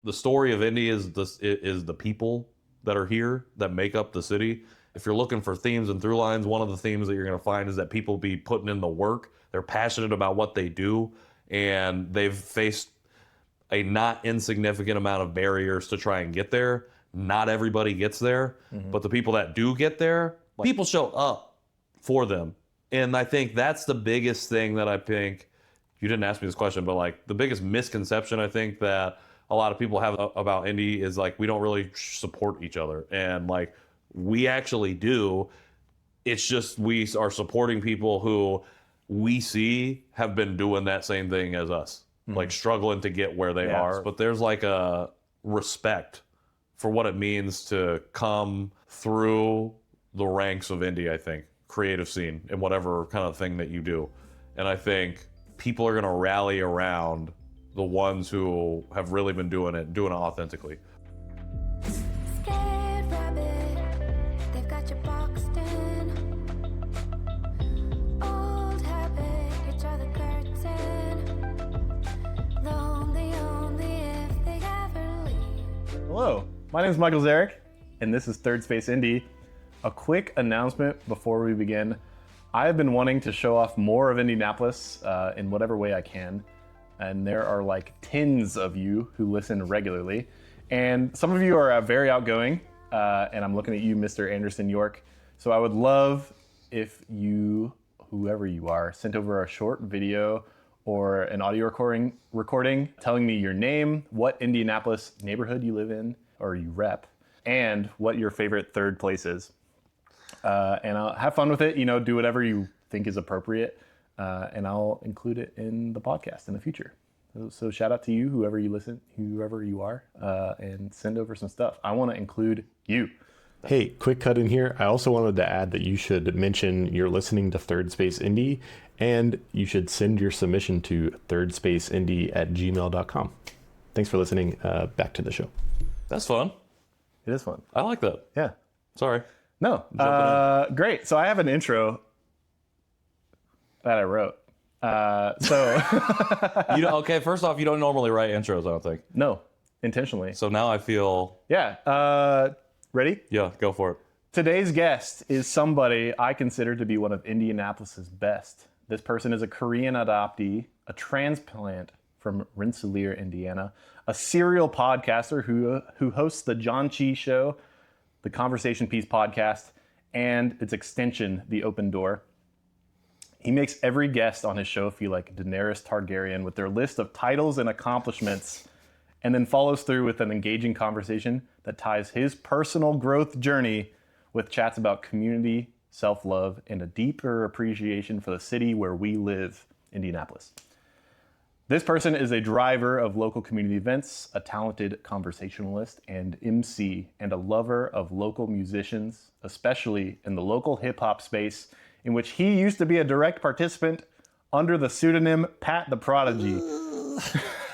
The story of Indy is the people that are here that make up the city. If you're looking for themes and through lines, one of the themes that you're going to find is that people be putting in the work. They're passionate about what they do, and they've faced a not insignificant amount of barriers to try and get there. Not everybody gets there, but the people that do get there, people show up for them. And I think that's the biggest thing that I think, you didn't ask me this question, but like the biggest misconception I think that a lot of people have about Indy is like we don't really support each other. And like we actually do. It's just we are supporting people who we see have been doing that same thing as us, like struggling to get where they are. But there's like a respect for what it means to come through the ranks of Indy, I think, creative scene and whatever kind of thing that you do. And I think people are going to rally around the ones who have really been doing it authentically. Scared rabbit, they've got you boxed in. Old habit, you draw the curtain. Lonely only if they ever leave. Hello, my name is Michael Zarick, and this is Third Space Indy. A quick announcement before we begin. I have been wanting to show off more of Indianapolis in whatever way I can. And there are like tens of you who listen regularly. And some of you are very outgoing, and I'm looking at you, Mr. Anderson York. So I would love if you, whoever you are, sent over a short video or an audio recording telling me your name, what Indianapolis neighborhood you live in or you rep, and what your favorite third place is. And I'll have fun with it, do whatever you think is appropriate. And I'll include it in the podcast in the future. So shout out to you, whoever you are, and send over some stuff. I want to include you. Hey, quick cut in here. I also wanted to add that you should mention you're listening to Third Space Indy, and you should send your submission to thirdspaceindy@gmail.com. Thanks for listening. Back to the show. That's fun. It is fun. I like that. Yeah. Sorry. No. Great. So I have an intro that I wrote. Okay, first off, you don't normally write intros, I don't think. No, intentionally. So now I feel... Yeah. Ready? Yeah, go for it. Today's guest is somebody I consider to be one of Indianapolis's best. This person is a Korean adoptee, a transplant from Rensselaer, Indiana, a serial podcaster who hosts the John Chi Show, the Conversation Piece podcast, and its extension, The Open Door. He makes every guest on his show feel like Daenerys Targaryen with their list of titles and accomplishments, and then follows through with an engaging conversation that ties his personal growth journey with chats about community, self-love, and a deeper appreciation for the city where we live, Indianapolis. This person is a driver of local community events, a talented conversationalist and MC, and a lover of local musicians, especially in the local hip-hop space, in which he used to be a direct participant under the pseudonym Pat the Prodigy.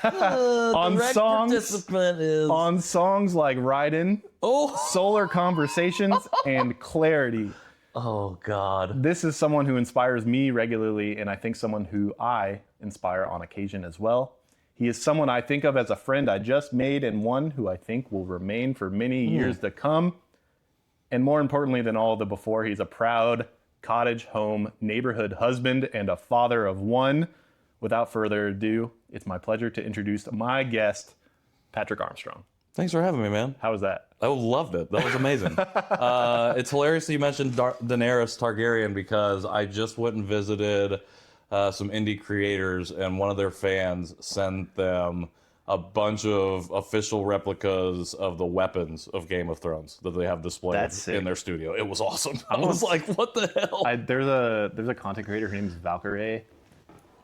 on songs like Ridin', Solar Conversations, and Clarity. Oh, God. This is someone who inspires me regularly, and I think someone who I inspire on occasion as well. He is someone I think of as a friend I just made, and one who I think will remain for many years to come. And more importantly than all the before, he's a proud cottage home neighborhood husband and a father of one. Without further ado, it's my pleasure to introduce my guest, Patrick Armstrong. Thanks for having me, man. How was that? I loved it. That was amazing. It's hilarious that you mentioned Daenerys Targaryen because I just went and visited some indie creators, and one of their fans sent them a bunch of official replicas of the weapons of Game of Thrones that they have displayed in their studio. It was awesome. I was like, what the hell? There's a content creator, her name is Valkyrie,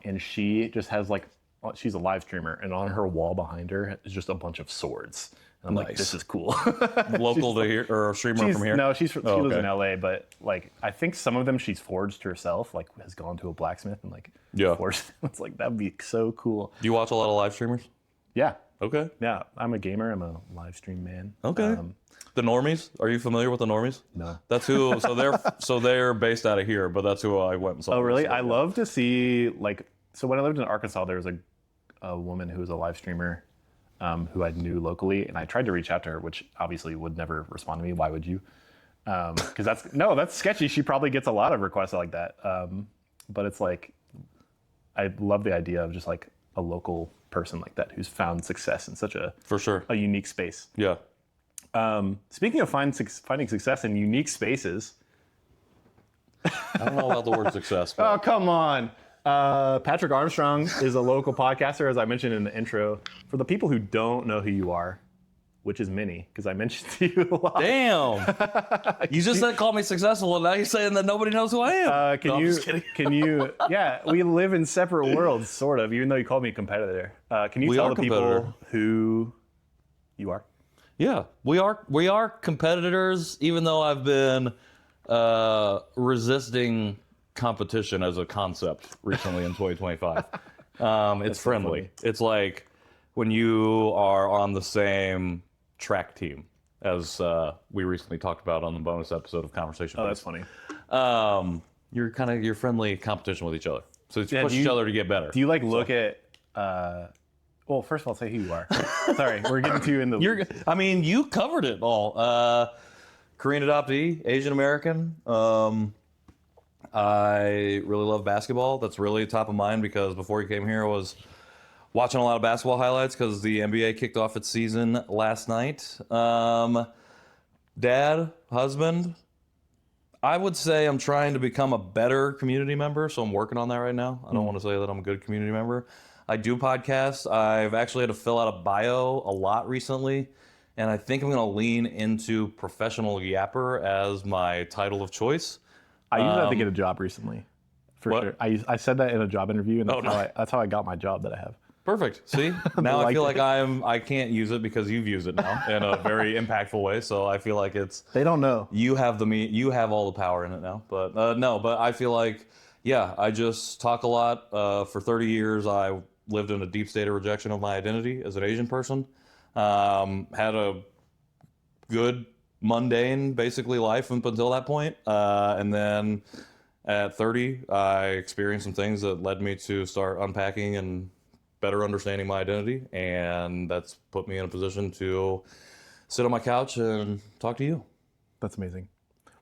and she just has she's a live streamer, and on her wall behind her is just a bunch of swords. And I'm like, this is cool. Local to here, or a streamer from here? No, she lives in LA, but I think some of them she's forged herself, has gone to a blacksmith and forged them. It's like, that'd be so cool. Do you watch a lot of live streamers? Yeah. Okay. Yeah, I'm a gamer. I'm a live stream man. Okay. The Normies? Are you familiar with the Normies? No. That's who. So they're based out of here, but that's who I went and saw. Oh, really? I love to see so when I lived in Arkansas, there was a woman who was a live streamer who I knew locally, and I tried to reach out to her, which obviously would never respond to me. Why would you? Because that's sketchy. She probably gets a lot of requests like that. But it's like, I love the idea of just like a local person like that who's found success in such a For sure. a unique space. Yeah. Speaking of finding success in unique spaces. I don't know about the word success. Oh, But come on. Patrick Armstrong is a local podcaster, as I mentioned in the intro. For the people who don't know who you are, which is many, because I mentioned to you a lot. damn. You just said call me successful, and now you're saying that nobody knows who I am. No, I'm just kidding. Yeah, we live in separate worlds, sort of, even though you called me a competitor. Can you We tell are the people who you are? Yeah, we are competitors, even though I've been resisting competition as a concept recently in 2025. It's friendly. It's like when you are on the same track team, as we recently talked about on the bonus episode of Conversation. Oh, that's funny. You're friendly competition with each other. So you Yeah, push each other to get better. Do you like look at? Well, first of all, say who you are. Sorry, we're getting too in the. You covered it all. Korean adoptee, Asian American. I really love basketball. That's really top of mind because before you came here, I was watching a lot of basketball highlights because the NBA kicked off its season last night. Dad, husband. I would say I'm trying to become a better community member, so I'm working on that right now. I don't want to say that I'm a good community member. I do podcasts. I've actually had to fill out a bio a lot recently, and I think I'm going to lean into professional yapper as my title of choice. I used that to get a job recently. For What? sure. I said that in a job interview, and that's, no. that's how I got my job that I have. Perfect. See, now I Like feel it. like I can't use it because you've used it now in a very impactful way. So I feel like They don't know. you have all the power in it now. But but I feel like, yeah, I just talk a lot. For 30 years, I lived in a deep state of rejection of my identity as an Asian person. Had a good, mundane, basically life up until that point. And then at 30, I experienced some things that led me to start unpacking and better understanding my identity. And that's put me in a position to sit on my couch and talk to you. That's amazing.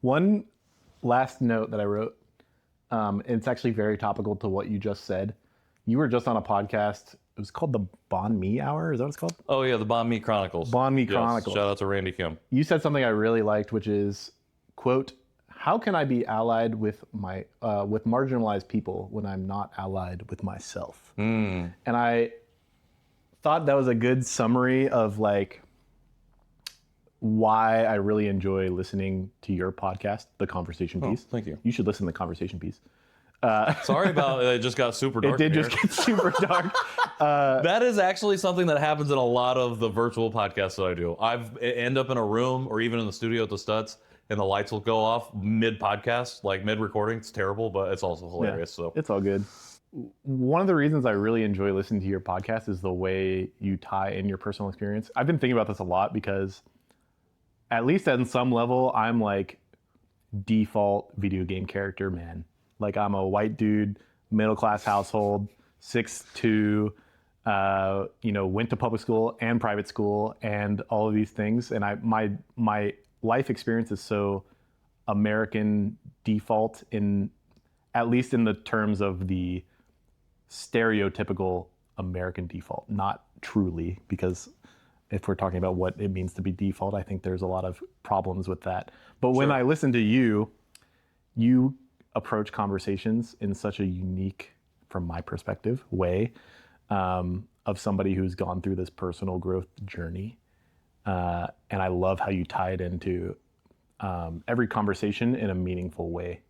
One last note that I wrote, and it's actually very topical to what you just said. You were just on a podcast. It was called the Bon Me Hour. Is that what it's called? Oh, yeah, the Bon Me Chronicles. Bon Me Yes, Chronicles. Shout out to Randy Kim. You said something I really liked, which is, quote, "How can I be allied with with marginalized people when I'm not allied with myself?" And I thought that was a good summary of like why I really enjoy listening to your podcast, The Conversation Piece. Thank you. You should listen to The Conversation Piece. Sorry about it. It just got super dark. It did in just here. get super dark. That is actually something that happens in a lot of the virtual podcasts that I do. End up in a room or even in the studio at the Stutz, and the lights will go off mid-podcast, like mid-recording. It's terrible, but it's also hilarious. So It's all good. One of the reasons I really enjoy listening to your podcast is the way you tie in your personal experience. I've been thinking about this a lot because, at least at some level, I'm like default video game character man. Like I'm a white dude, middle class household, 6'2", went to public school and private school and all of these things. And my life experience is so American default at least in the terms of the stereotypical American default, not truly, because if we're talking about what it means to be default, I think there's a lot of problems with that. But when I listen to you approach conversations in such a unique, from my perspective, way of somebody who's gone through this personal growth journey. And I love how you tie it into every conversation in a meaningful way.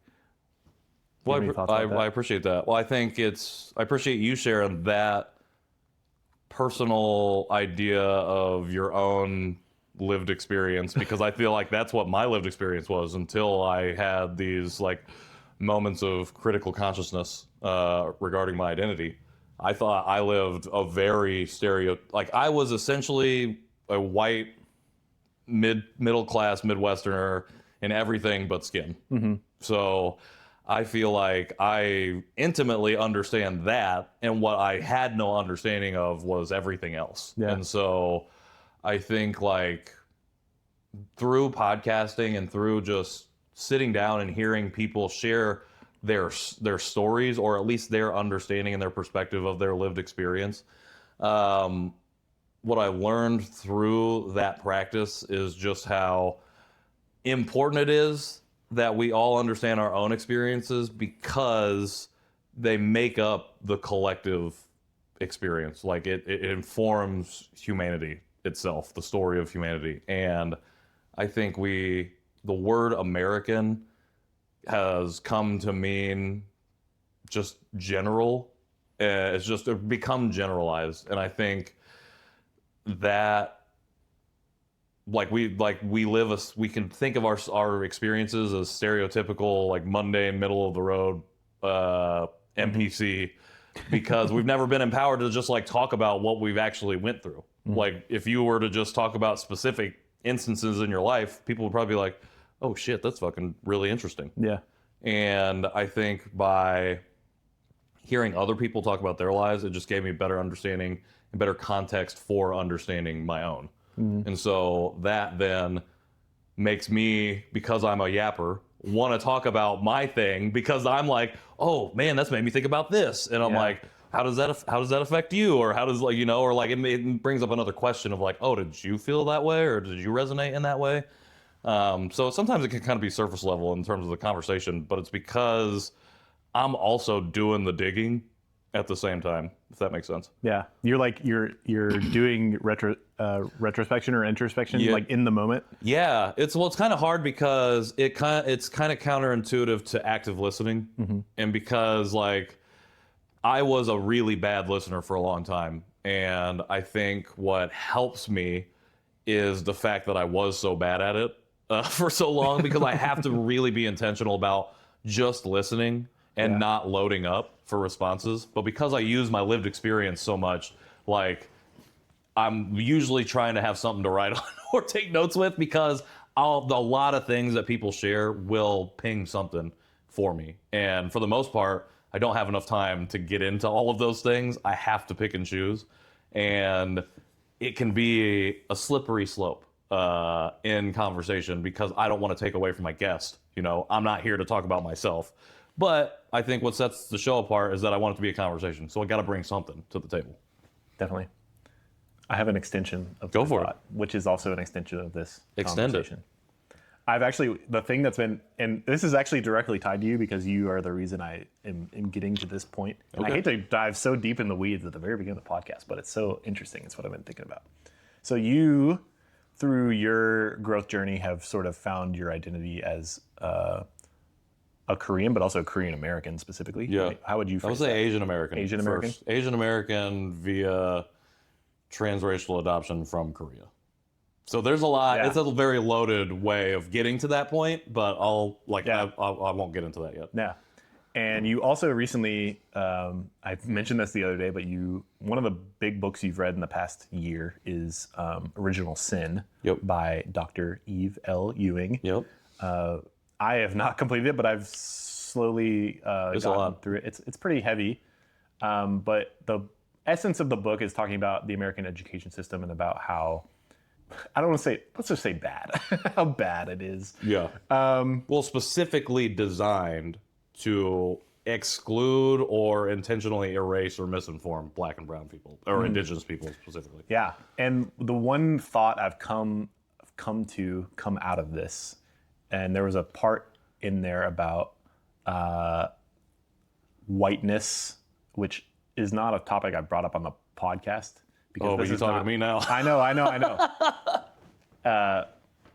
Well, Any thoughts about that? I appreciate that. Well, I appreciate you sharing that personal idea of your own lived experience, because I feel like that's what my lived experience was until I had these like moments of critical consciousness regarding my identity. I thought I lived a very I was essentially a white middle class Midwesterner in everything but skin. So I feel like I intimately understand that, and what I had no understanding of was everything else. Yeah. And so I think like through podcasting and through just sitting down and hearing people share their stories, or at least their understanding and their perspective of their lived experience, what I learned through that practice is just how important it is that we all understand our own experiences, because they make up the collective experience. Like it informs humanity itself, the story of humanity. And I think the word American has come to mean just general. It's just become generalized. And I think that we can think of our experiences as stereotypical, like mundane, middle of the road NPC, because we've never been empowered to just like talk about what we've actually went through. Like if you were to just talk about specific instances in your life, people would probably be like, oh shit, that's fucking really interesting. Yeah. And I think by hearing other people talk about their lives, it just gave me better understanding and better context for understanding my own. And so that then makes me, because I'm a yapper, want to talk about my thing, because I'm like, oh man, that's made me think about this. And I'm like, how does that affect you? Or how does, like, you know, or like it brings up another question of like, oh, did you feel that way? Or did you resonate in that way? So sometimes it can kind of be surface level in terms of the conversation, but it's because I'm also doing the digging at the same time, if that makes sense. Yeah. You're doing retrospection or introspection, like in the moment. Yeah. It's kind of hard because it's kind of counterintuitive to active listening. And because like I was a really bad listener for a long time. And I think what helps me is the fact that I was so bad at it for so long, because I have to really be intentional about just listening and not loading up for responses. But because I use my lived experience so much, like I'm usually trying to have something to write on or take notes with, because a lot of things that people share will ping something for me. And for the most part, I don't have enough time to get into all of those things. I have to pick and choose. And it can be a slippery slope in conversation, because I don't want to take away from my guest. You know, I'm not here to talk about myself. But I think what sets the show apart is that I want it to be a conversation. So I got to bring something to the table. Definitely. I have an extension of Go for thought, which is also an extension of this Extend it. conversation. I've actually, the thing that's been, and this is actually directly tied to you, because you are the reason I am getting to this point. And I hate to dive so deep in the weeds at the very beginning of the podcast, but it's so interesting. It's what I've been thinking about. So you, through your growth journey, have sort of found your identity as a Korean, but also a Korean American specifically. Yeah. How would you phrase that? I would say Asian American. Asian American? First. Asian American via transracial adoption from Korea. So there's a lot. Yeah. It's a very loaded way of getting to that point, but I won't get into that yet. Yeah. And you also recently, I mentioned this the other day, but one of the big books you've read in the past year is Original Sin by Dr. Eve L. Ewing. Yep. I have not completed it, but I've slowly gotten through it. It's pretty heavy, but the essence of the book is talking about the American education system and about how, I don't want to say, let's just say bad, how bad it is. Yeah. Well, specifically designed to exclude or intentionally erase or misinform Black and brown people, or indigenous people specifically. Yeah. And the one thought I've come out of this, and there was a part in there about whiteness, which is not a topic I brought up on the podcast. Because but you're talking to me now. I know.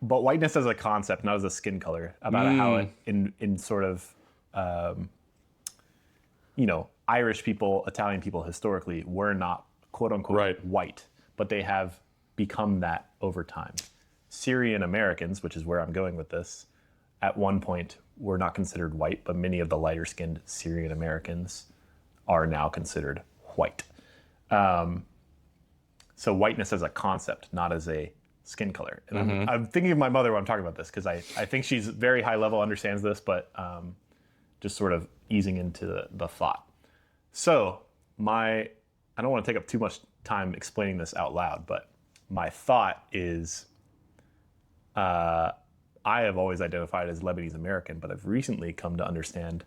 But whiteness as a concept, not as a skin color, about how it, in sort of, Irish people, Italian people historically were not quote unquote white, but they have become that over time. Syrian Americans, which is where I'm going with this, at one point were not considered white, but many of the lighter skinned Syrian Americans are now considered white. So whiteness as a concept, not as a skin color. And I'm thinking of my mother when I'm talking about this, because I think she's very high level, understands this, but just sort of easing into the thought. So I don't want to take up too much time explaining this out loud, but my thought is I have always identified as Lebanese American, but I've recently come to understand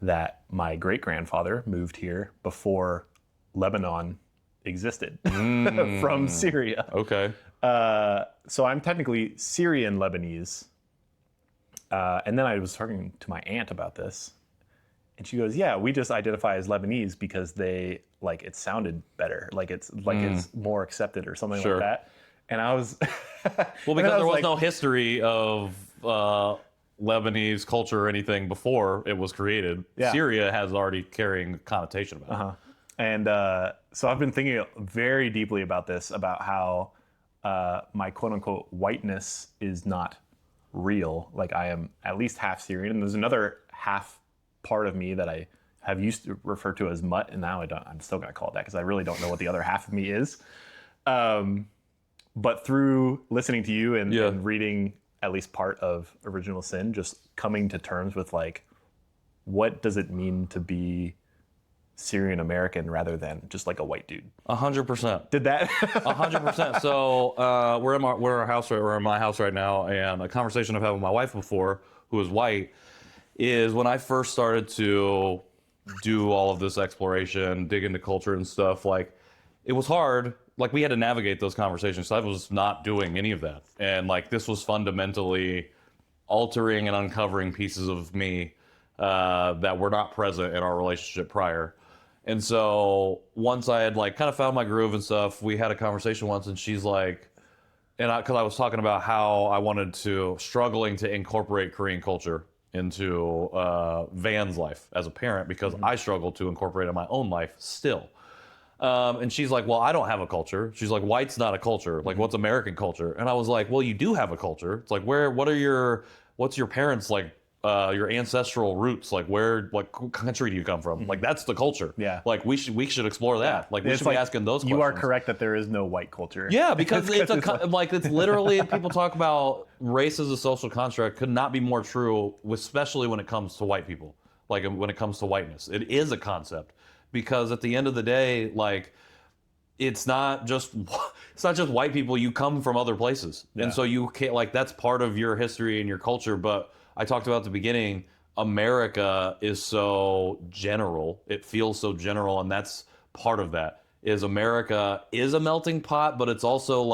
that my great-grandfather moved here before Lebanon existed from Syria. Okay. So I'm technically Syrian Lebanese. And then I was talking to my aunt about this, and she goes, "Yeah, we just identify as Lebanese because they it sounded better, it's more accepted or something Sure. like that." And I was Well, because there was no history of Lebanese culture or anything before it was created. Yeah. Syria has already carrying connotation about it. And so I've been thinking very deeply about this, about how my quote-unquote whiteness is not real. Like, I am at least half Syrian, and there's another half part of me that I have used to refer to as mutt, and now I'm still going to call it that because I really don't know what the other half of me is. But through listening to you and reading at least part of Original Sin, just coming to terms with what does it mean to be Syrian American rather than just a white dude. 100%. Did that? 100%. So we're in my house right now, and a conversation I've had with my wife before, who is white, is when I first started to do all of this exploration, dig into culture and stuff. It was hard. We had to navigate those conversations. So I was not doing any of that, and this was fundamentally altering and uncovering pieces of me that were not present in our relationship prior. And so once I had kind of found my groove and stuff, we had a conversation once, and she's like, because I was talking about how I struggling to incorporate Korean culture into Van's life as a parent, because I struggle to incorporate it in my own life still. And she's like, well, I don't have a culture. She's like, white's not a culture. What's American culture? And I was like, well, you do have a culture. It's what's your parents your ancestral roots, what country do you come from? That's the culture. Yeah. We should explore that. We should be asking those questions. You are correct that there is no white culture. Yeah, because it's literally, people talk about race as a social construct could not be more true, especially when it comes to white people. When it comes to whiteness, it is a concept, because at the end of the day, it's not just white people. You come from other places, and so you can't that's part of your history and your culture. But I talked about at the beginning, America is so general. It feels so general, and that's part of that. Is America is a melting pot, but it's also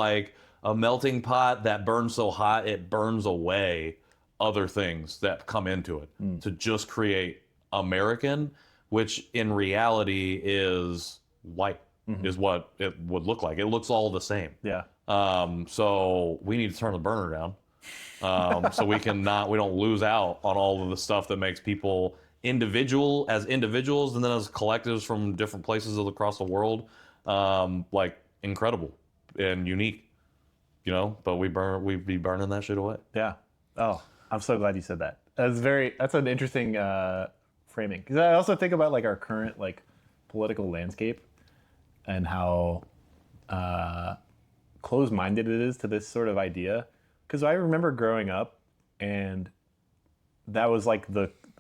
a melting pot that burns so hot it burns away other things that come into it to just create American, which in reality is white, is what it would look like. It looks all the same. Yeah. So we need to turn the burner down. So we don't lose out on all of the stuff that makes people individuals, and then as collectives from different places across the world, incredible and unique, but we'd be burning that shit away. Yeah. Oh, I'm so glad you said that. That's an interesting framing, because I also think about our current political landscape and how closed-minded it is to this sort of idea. Because I remember growing up, and that was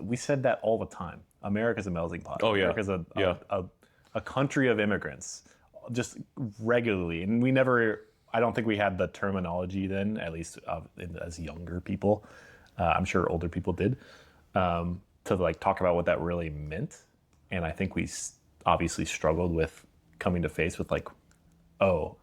we said that all the time. America's a melting pot. Oh, yeah. America's a country of immigrants, just regularly. And I don't think we had the terminology then, at least as younger people. I'm sure older people did, to talk about what that really meant. And I think we obviously struggled with coming to face with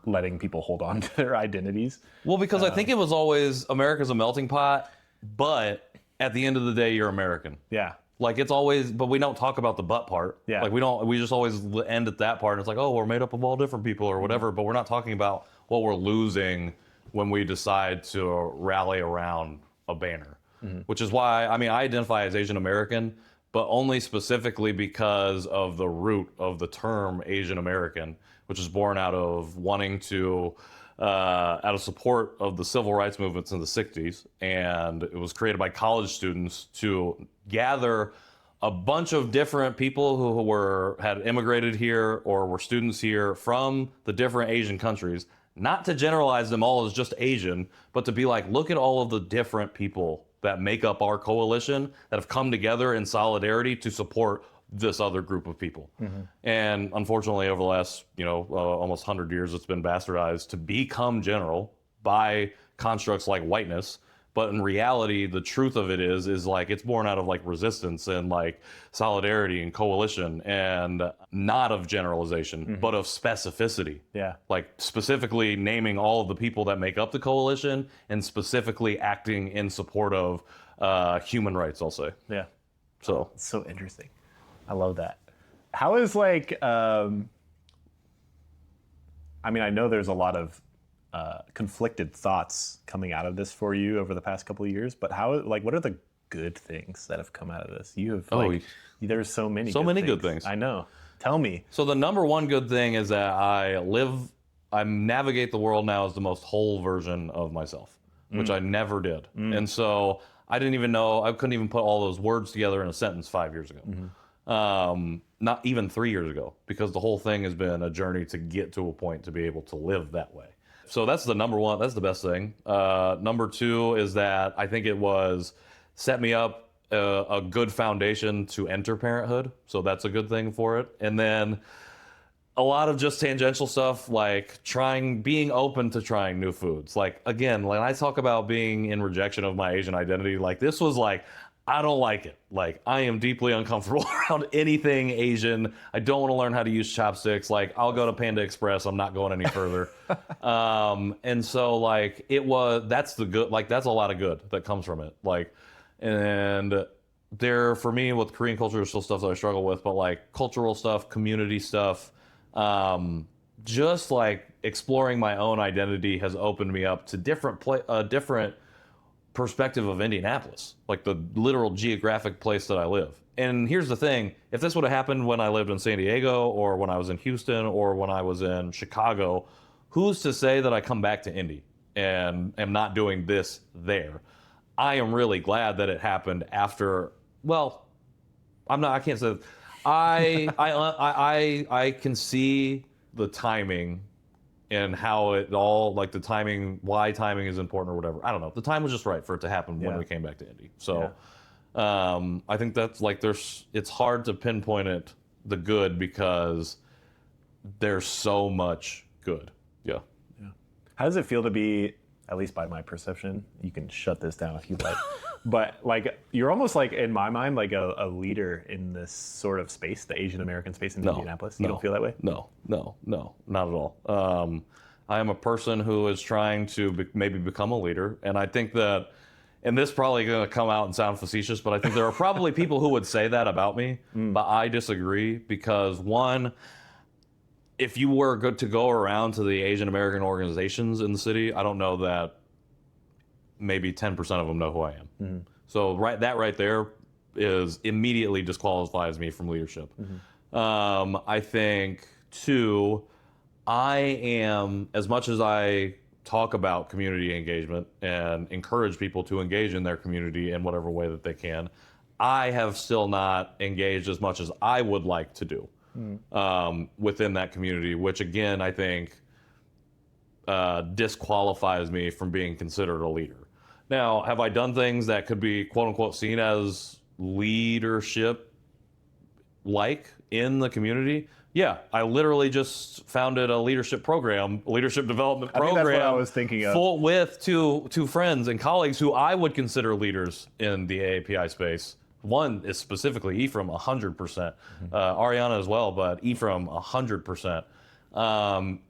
letting people hold on to their identities. Well, because I think it was always America's a melting pot, but at the end of the day, you're American. Yeah. It's always, but we don't talk about the but part. Yeah. We just always end at that part. And it's we're made up of all different people or whatever, but we're not talking about what we're losing when we decide to rally around a banner, which is why, I identify as Asian American, but only specifically because of the root of the term Asian American, which is born out of wanting to, out of support of the civil rights movements in the 60s. And it was created by college students to gather a bunch of different people who had immigrated here or were students here from the different Asian countries, not to generalize them all as just Asian, but to be like, look at all of the different people that make up our coalition that have come together in solidarity to support this other group of people. And unfortunately, over the last, almost 100 years, it's been bastardized to become general by constructs like whiteness. But in reality, the truth of it is like it's born out of like resistance and like solidarity and coalition, and not of generalization, but of specificity. Yeah. Like specifically naming all of the people that make up the coalition and specifically acting in support of human rights, I'll say. Yeah. So It's so interesting. I love that. How is like, I know there's a lot of conflicted thoughts coming out of this for you over the past couple of years, but what are the good things that have come out of this? You have there's so many good things. I know. Tell me. So the number one good thing is that I navigate the world now as the most whole version of myself, which I never did. And so I couldn't even put all those words together in a sentence 5 years ago. Not even 3 years ago, because the whole thing has been a journey to get to a point to be able to live that way. So that's the number one. That's the best thing. Number two is that I think it was set me up a good foundation to enter Parenthood. So that's a good thing for it. And then a lot of just tangential stuff, like being open to trying new foods. Like, again, when I talk about being in rejection of my Asian identity, like this was like, I don't like it. Like, I am deeply uncomfortable around anything Asian. I don't want to learn how to use chopsticks. Like, I'll go to Panda Express. I'm not going any further. And so, like, that's a lot of good that comes from it. Like, and for me, with Korean culture, there's still stuff that I struggle with, but like cultural stuff, community stuff, just like exploring my own identity has opened me up to different perspective of Indianapolis, like the literal geographic place that I live. And here's the thing, if this would have happened when I lived in San Diego or when I was in Houston or when I was in Chicago, who's to say that I come back to Indy and am not doing this there? I am really glad that it happened after, I can't say, I can see the timing and how it all, like the timing, why timing is important or whatever. I don't know. The time was just right for it to happen when we came back to Indy. So I think that's like, it's hard to pinpoint the good because there's so much good. Yeah. How does it feel to be, at least by my perception, you can shut this down if you'd like, but like you're almost like, in my mind, like a leader in this sort of space, the Asian American space in Indianapolis? You don't feel that way? No, not at all. I am a person who is trying to maybe become a leader, and I think that, and this is probably going to come out and sound facetious, but I think there are probably people who would say that about me, but I disagree because, one, if you were good to go around to the Asian American organizations in the city, I don't know that maybe 10% of them know who I am. So right there is immediately disqualifies me from leadership. I think, two, I am, as much as I talk about community engagement and encourage people to engage in their community in whatever way that they can, I have still not engaged as much as I would like to do within that community, which again, I think disqualifies me from being considered a leader. Now, have I done things that could be quote unquote seen as leadership like in the community? Yeah, I literally just founded a leadership development program. I think that's what I was thinking of. With two friends and colleagues who I would consider leaders in the AAPI space. One is specifically Ephraim, 100%. Ariana as well, but Ephraim, 100%.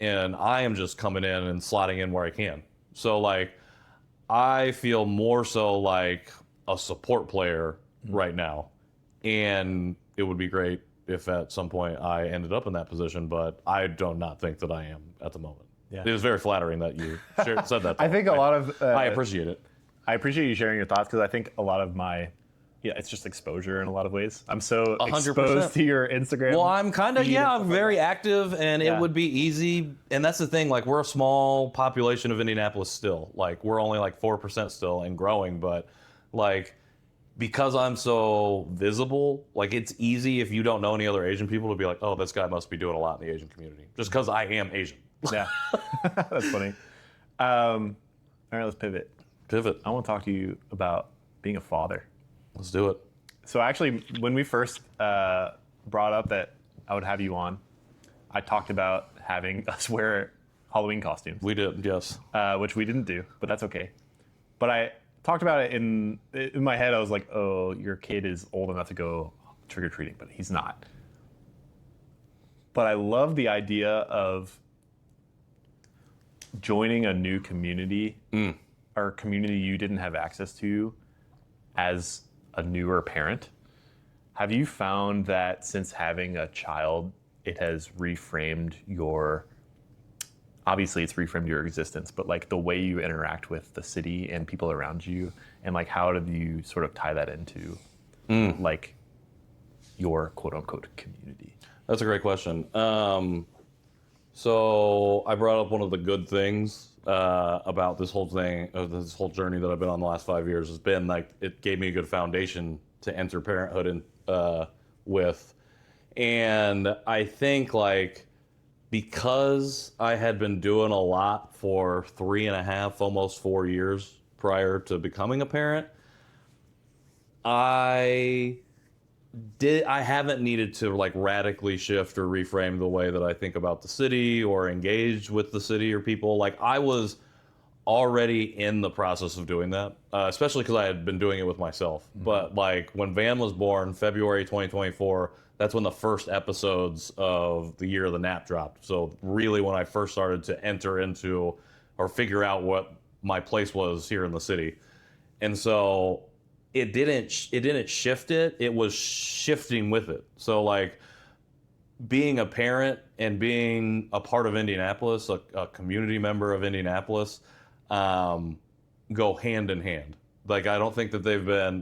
And I am just coming in and slotting in where I can. So, like, I feel more so like a support player right now. And it would be great if at some point I ended up in that position, but I do not think that I am at the moment. Yeah. It was very flattering that you said that. I think a lot of... I appreciate it. I appreciate you sharing your thoughts because I think a lot of my... Yeah, it's just exposure in a lot of ways. I'm so 100%. Exposed to your Instagram. Well, I'm kind of, I'm very active, and it would be easy. And that's the thing, like, we're a small population of Indianapolis still. Like, we're only like 4% still and growing, but like, because I'm so visible, like, it's easy if you don't know any other Asian people to be like, oh, this guy must be doing a lot in the Asian community. Just because I am Asian. Yeah, that's funny. All right, let's pivot. Pivot. I want to talk to you about being a father. Let's do it. So actually, when we first brought up that I would have you on, I talked about having us wear Halloween costumes. We did, yes. Which we didn't do, but that's okay. But I talked about it in my head. I was like, oh, your kid is old enough to go trick-or-treating, but he's not. But I love the idea of joining a new community or community you didn't have access to as a newer parent. Have you found that since having a child, it has reframed your, obviously it's reframed your existence, but like the way you interact with the city and people around you, and like how do you sort of tie that into like your quote unquote community? That's a great question. So I brought up one of the good things about this whole thing, this whole journey that I've been on the last 5 years has been like, it gave me a good foundation to enter parenthood with. And I think like, because I had been doing a lot for 3.5, almost 4 years prior to becoming a parent, I haven't needed to like radically shift or reframe the way that I think about the city or engage with the city or people. Like I was already in the process of doing that, especially because I had been doing it with myself. But like when Van was born, February 2024, that's when the first episodes of The Year of the Nap dropped. So really when I first started to enter into or figure out what my place was here in the city. And so it didn't shift it. It was shifting with it. So like being a parent and being a part of Indianapolis, a community member of Indianapolis, go hand in hand. Like I don't think that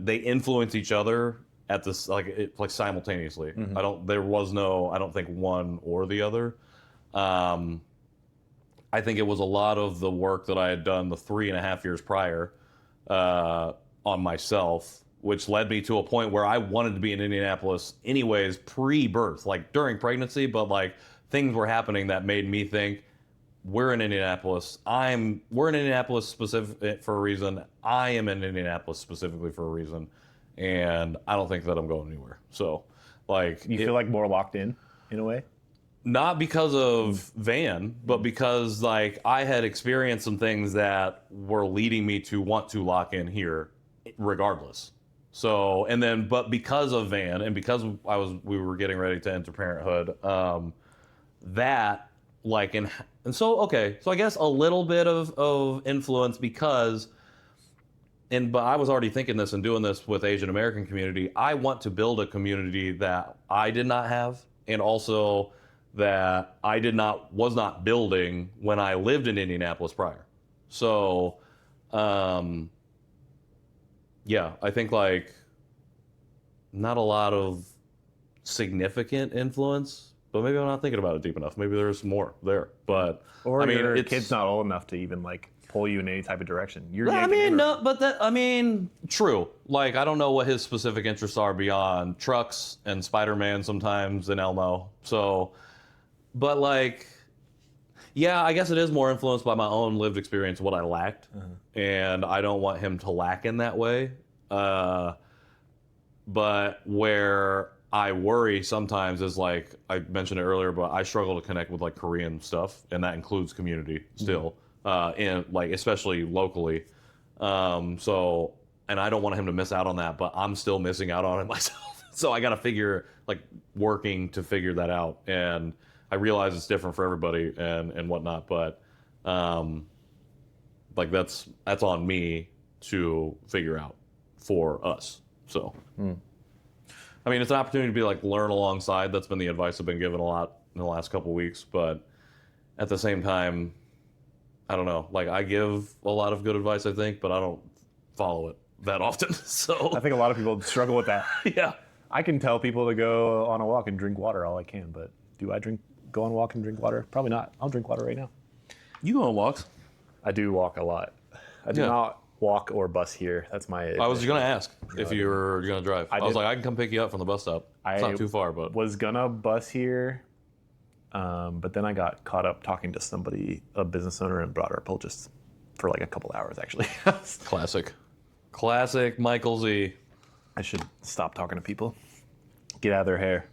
they influence each other at this like simultaneously. I don't think one or the other. I think it was a lot of the work that I had done the 3.5 years prior on myself, which led me to a point where I wanted to be in Indianapolis anyways pre-birth, like during pregnancy, but like things were happening that made me think we're in Indianapolis. We're in Indianapolis specific for a reason. I am in Indianapolis specifically for a reason. And I don't think that I'm going anywhere. So like You feel like more locked in a way? not because of Van, but because like I had experienced some things that were leading me to want to lock in here regardless. So, and then, but because of Van and because we were getting ready to enter parenthood, that like, and so, okay. So I guess a little bit of influence because, but I was already thinking this and doing this with Asian American community. I want to build a community that I did not have, and also that I was not building when I lived in Indianapolis prior. So, yeah, I think like not a lot of significant influence, but maybe I'm not thinking about it deep enough. Maybe there's more there, but Or I mean, your kid's not old enough to even like pull you in any type of direction. You're I yanking mean, in no, but true. Like, I don't know what his specific interests are beyond trucks and Spider-Man sometimes and Elmo. So, but like, yeah, I guess it is more influenced by my own lived experience, what I lacked. And I don't want him to lack in that way. But where I worry sometimes is like, I mentioned it earlier, but I struggle to connect with like Korean stuff. And that includes community still. And like, especially locally. So, and I don't want him to miss out on that, but I'm still missing out on it myself. So I got to working to figure that out. And I realize it's different for everybody and whatnot, but like that's on me to figure out for us. So, I mean, it's an opportunity to be like learn alongside. That's been the advice I've been given a lot in the last couple of weeks. But at the same time, I don't know. Like I give a lot of good advice, I think, but I don't follow it that often. So I think a lot of people struggle with that. yeah. I can tell people to go on a walk and drink water all I can, but do I go on a walk and drink water? Probably not. I'll drink water right now. You go on walks. I do walk a lot. I do not walk or bus here. That's my... I was going to ask if you were going to drive. I was did. like, I can come pick you up from the bus stop. It's not too far, but... was going to bus here But then I got caught up talking to somebody, a business owner in Broad Ripple, just for like a couple hours, actually. Classic Michael Z. I should stop talking to people. Get out of their hair.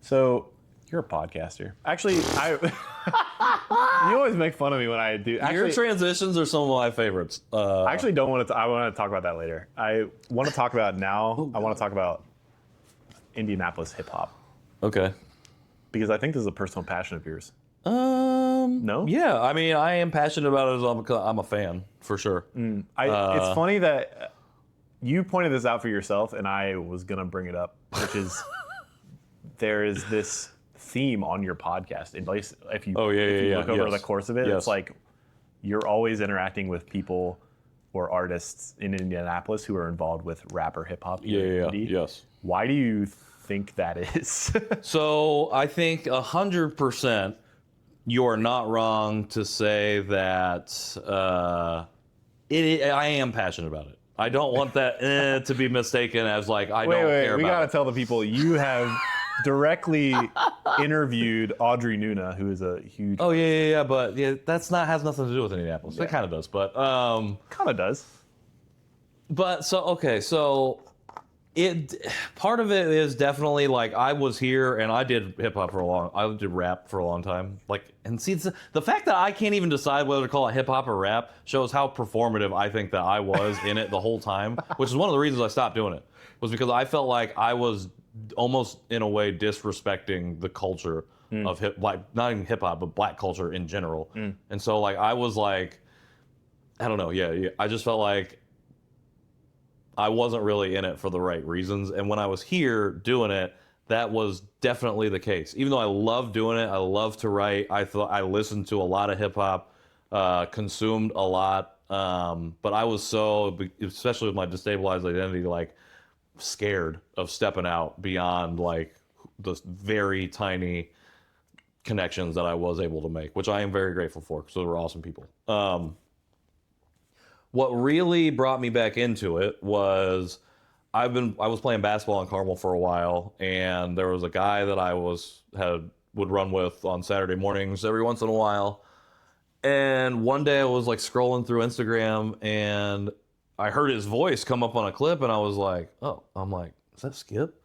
So you're a podcaster. Actually, you always make fun of me when I do. Your Actually, transitions are some of my favorites. I actually don't want to. I want to talk about that later. I want to talk about now. I want to talk about Indianapolis hip hop Okay. because I think this is a personal passion of yours. No? Yeah, I mean, I am passionate about it as I'm a fan, for sure. It's funny that you pointed this out for yourself, and I was gonna bring it up, which is there is this theme on your podcast. And if you, look over the course of it, it's like you're always interacting with people or artists in Indianapolis who are involved with rap or hip hop. Yes. Why do you think that is? So I think 100% you are not wrong to say that I am passionate about it. I don't want that to be mistaken as like I don't care we about gotta it. tell the people you have directly interviewed Audrey Nuna, who is a huge. Oh yeah, but that's not has nothing to do with Indianapolis. It kind of does, but kind of does. But so it part of it is definitely like I was here and I did hip hop I did rap for a long time. Like, and see, the fact that I can't even decide whether to call it hip hop or rap shows how performative I think that I was in it the whole time, which is one of the reasons I stopped doing it, was because I felt like I was almost in a way disrespecting the culture of not even hip hop, but black culture in general. And so like I was like, I don't know, I just felt like I wasn't really in it for the right reasons. And when I was here doing it, that was definitely the case. Even though I love doing it, I love to write. I listened to a lot of hip hop, consumed a lot. But I was so, especially with my destabilized identity, like scared of stepping out beyond like the very tiny connections that I was able to make, which I am very grateful for because they were awesome people. What really brought me back into it was I was playing basketball in Carmel for a while, and there was a guy that I would run with on Saturday mornings every once in a while. And one day I was like scrolling through Instagram, and I heard his voice come up on a clip, and I was like, is that Skip?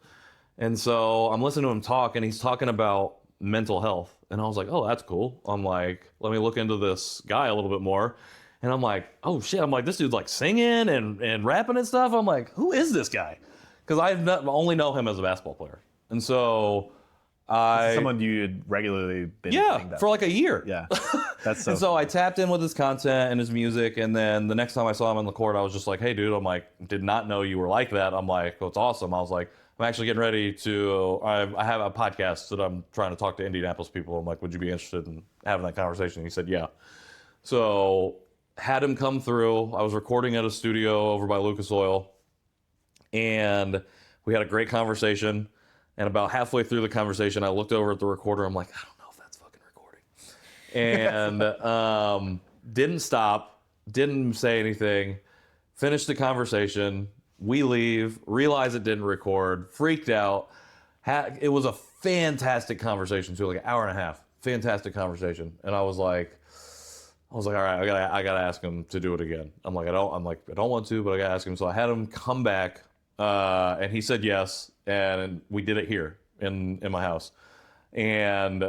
And so I'm listening to him talk, and he's talking about mental health, and I was like, oh, that's cool. I'm like, let me look into this guy a little bit more. And I'm like, oh shit, I'm like, this dude's like singing and rapping and stuff. I'm like, who is this guy? Because I only know him as a basketball player. And so someone you had regularly been playing that for like a year. Yeah, that's so. And so I tapped in with his content and his music, and then the next time I saw him on the court, I was just like, hey dude, I'm like, did not know you were like that. I'm like, oh, it's awesome. I was like, I'm actually getting ready to, I have a podcast that I'm trying to talk to Indianapolis people. I'm like, would you be interested in having that conversation? He said, yeah. So had him come through. I was recording at a studio over by Lucas Oil, and we had a great conversation. And about halfway through the conversation, I looked over at the recorder. I'm like, I don't know if that's fucking recording. And didn't stop, didn't say anything, finished the conversation. We leave, realize it didn't record, freaked out. It was a fantastic conversation too, like an hour and a half. Fantastic conversation. And I was like, all right, I gotta ask him to do it again. I don't want to, but I gotta ask him. So I had him come back, and he said yes, and we did it here in my house. And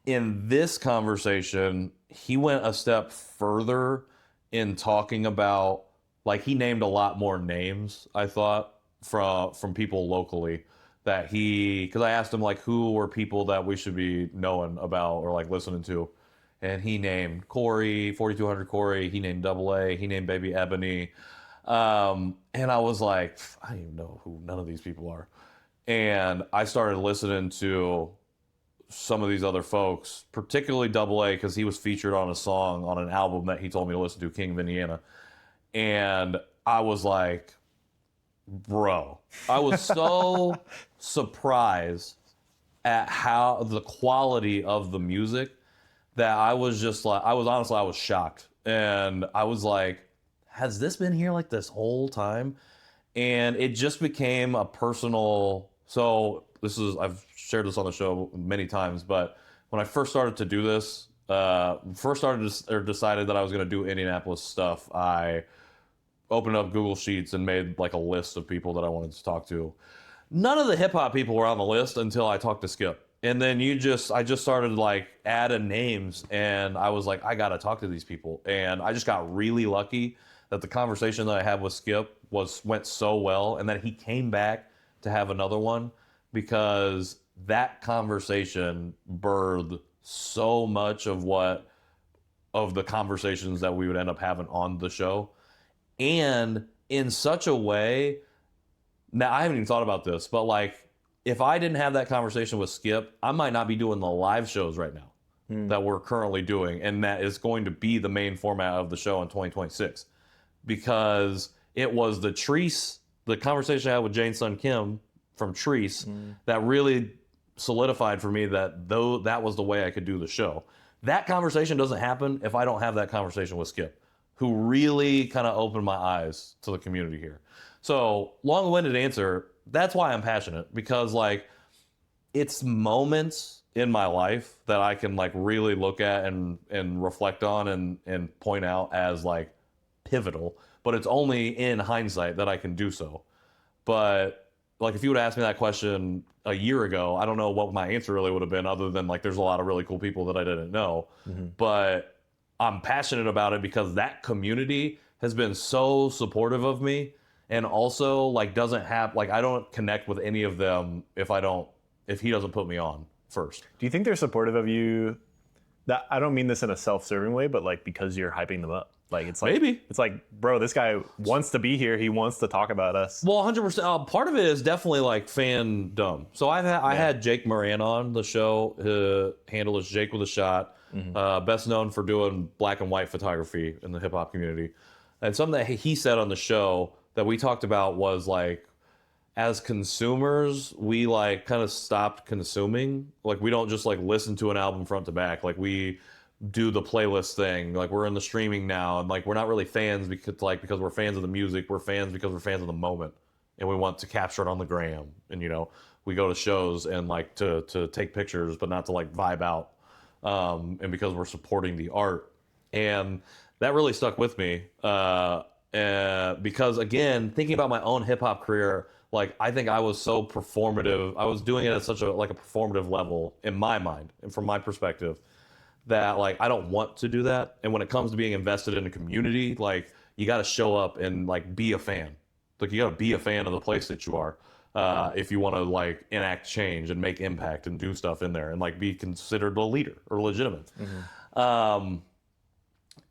in this conversation, he went a step further in talking about, like, he named a lot more names, I thought, from people locally that because I asked him, like, who were people that we should be knowing about or like listening to. And he named Corey, 4200 Corey. He named Double A. He named Baby Ebony. And I was like, I don't even know who none of these people are. And I started listening to some of these other folks, particularly Double A, because he was featured on a song on an album that he told me to listen to, King of Indiana. And I was like, bro, I was so surprised at how the quality of the music that I was just like, I was shocked. And I was like, has this been here like this whole time? And it just became a personal, so I've shared this on the show many times, but when I first started to do this, decided that I was going to do Indianapolis stuff, I opened up Google Sheets and made like a list of people that I wanted to talk to. None of the hip hop people were on the list until I talked to Skip. And then I just started like adding names, and I was like, I got to talk to these people. And I just got really lucky that the conversation that I had with Skip went so well, and that he came back to have another one, because that conversation birthed so much of the conversations that we would end up having on the show. And in such a way, now I haven't even thought about this, but like, if I didn't have that conversation with Skip, I might not be doing the live shows right now that we're currently doing, and that is going to be the main format of the show in 2026, because it was the conversation I had with Jane's son Kim from Treese that really solidified for me that that was the way I could do the show. That conversation doesn't happen if I don't have that conversation with Skip, who really kind of opened my eyes to the community here. So, long-winded answer, that's why I'm passionate, because like, it's moments in my life that I can like really look at and reflect on and point out as like pivotal, but it's only in hindsight that I can do so. But like, if you would ask me that question a year ago, I don't know what my answer really would have been, other than like, there's a lot of really cool people that I didn't know. But I'm passionate about it because that community has been so supportive of me, and also like doesn't have, like, I don't connect with any of them if he doesn't put me on first. Do you think they're supportive of you? That, I don't mean this in a self-serving way, but like, because you're hyping them up. Like, it's like, Maybe. It's like, bro, this guy wants to be here. He wants to talk about us. Well, 100%. Part of it is definitely like fandom. So I had Jake Moran on the show. Handle is Jake with a Shot. Best known for doing black and white photography in the hip hop community. And something that he said on the show that we talked about was like, as consumers, we like kind of stopped consuming. Like, we don't just like listen to an album front to back. Like, we do the playlist thing. Like, we're in the streaming now, and like, we're not really fans because we're fans of the music. We're fans because we're fans of the moment, and we want to capture it on the gram. And we go to shows and like to take pictures, but not to like vibe out. And because we're supporting the art, and that really stuck with me. Because again, thinking about my own hip hop career, like, I think I was so performative. I was doing it at such a performative level in my mind and from my perspective, that like, I don't want to do that. And when it comes to being invested in a community, like, you got to show up and like be a fan. Like, you got to be a fan of the place that you are, if you want to like enact change and make impact and do stuff in there and like be considered a leader or legitimate.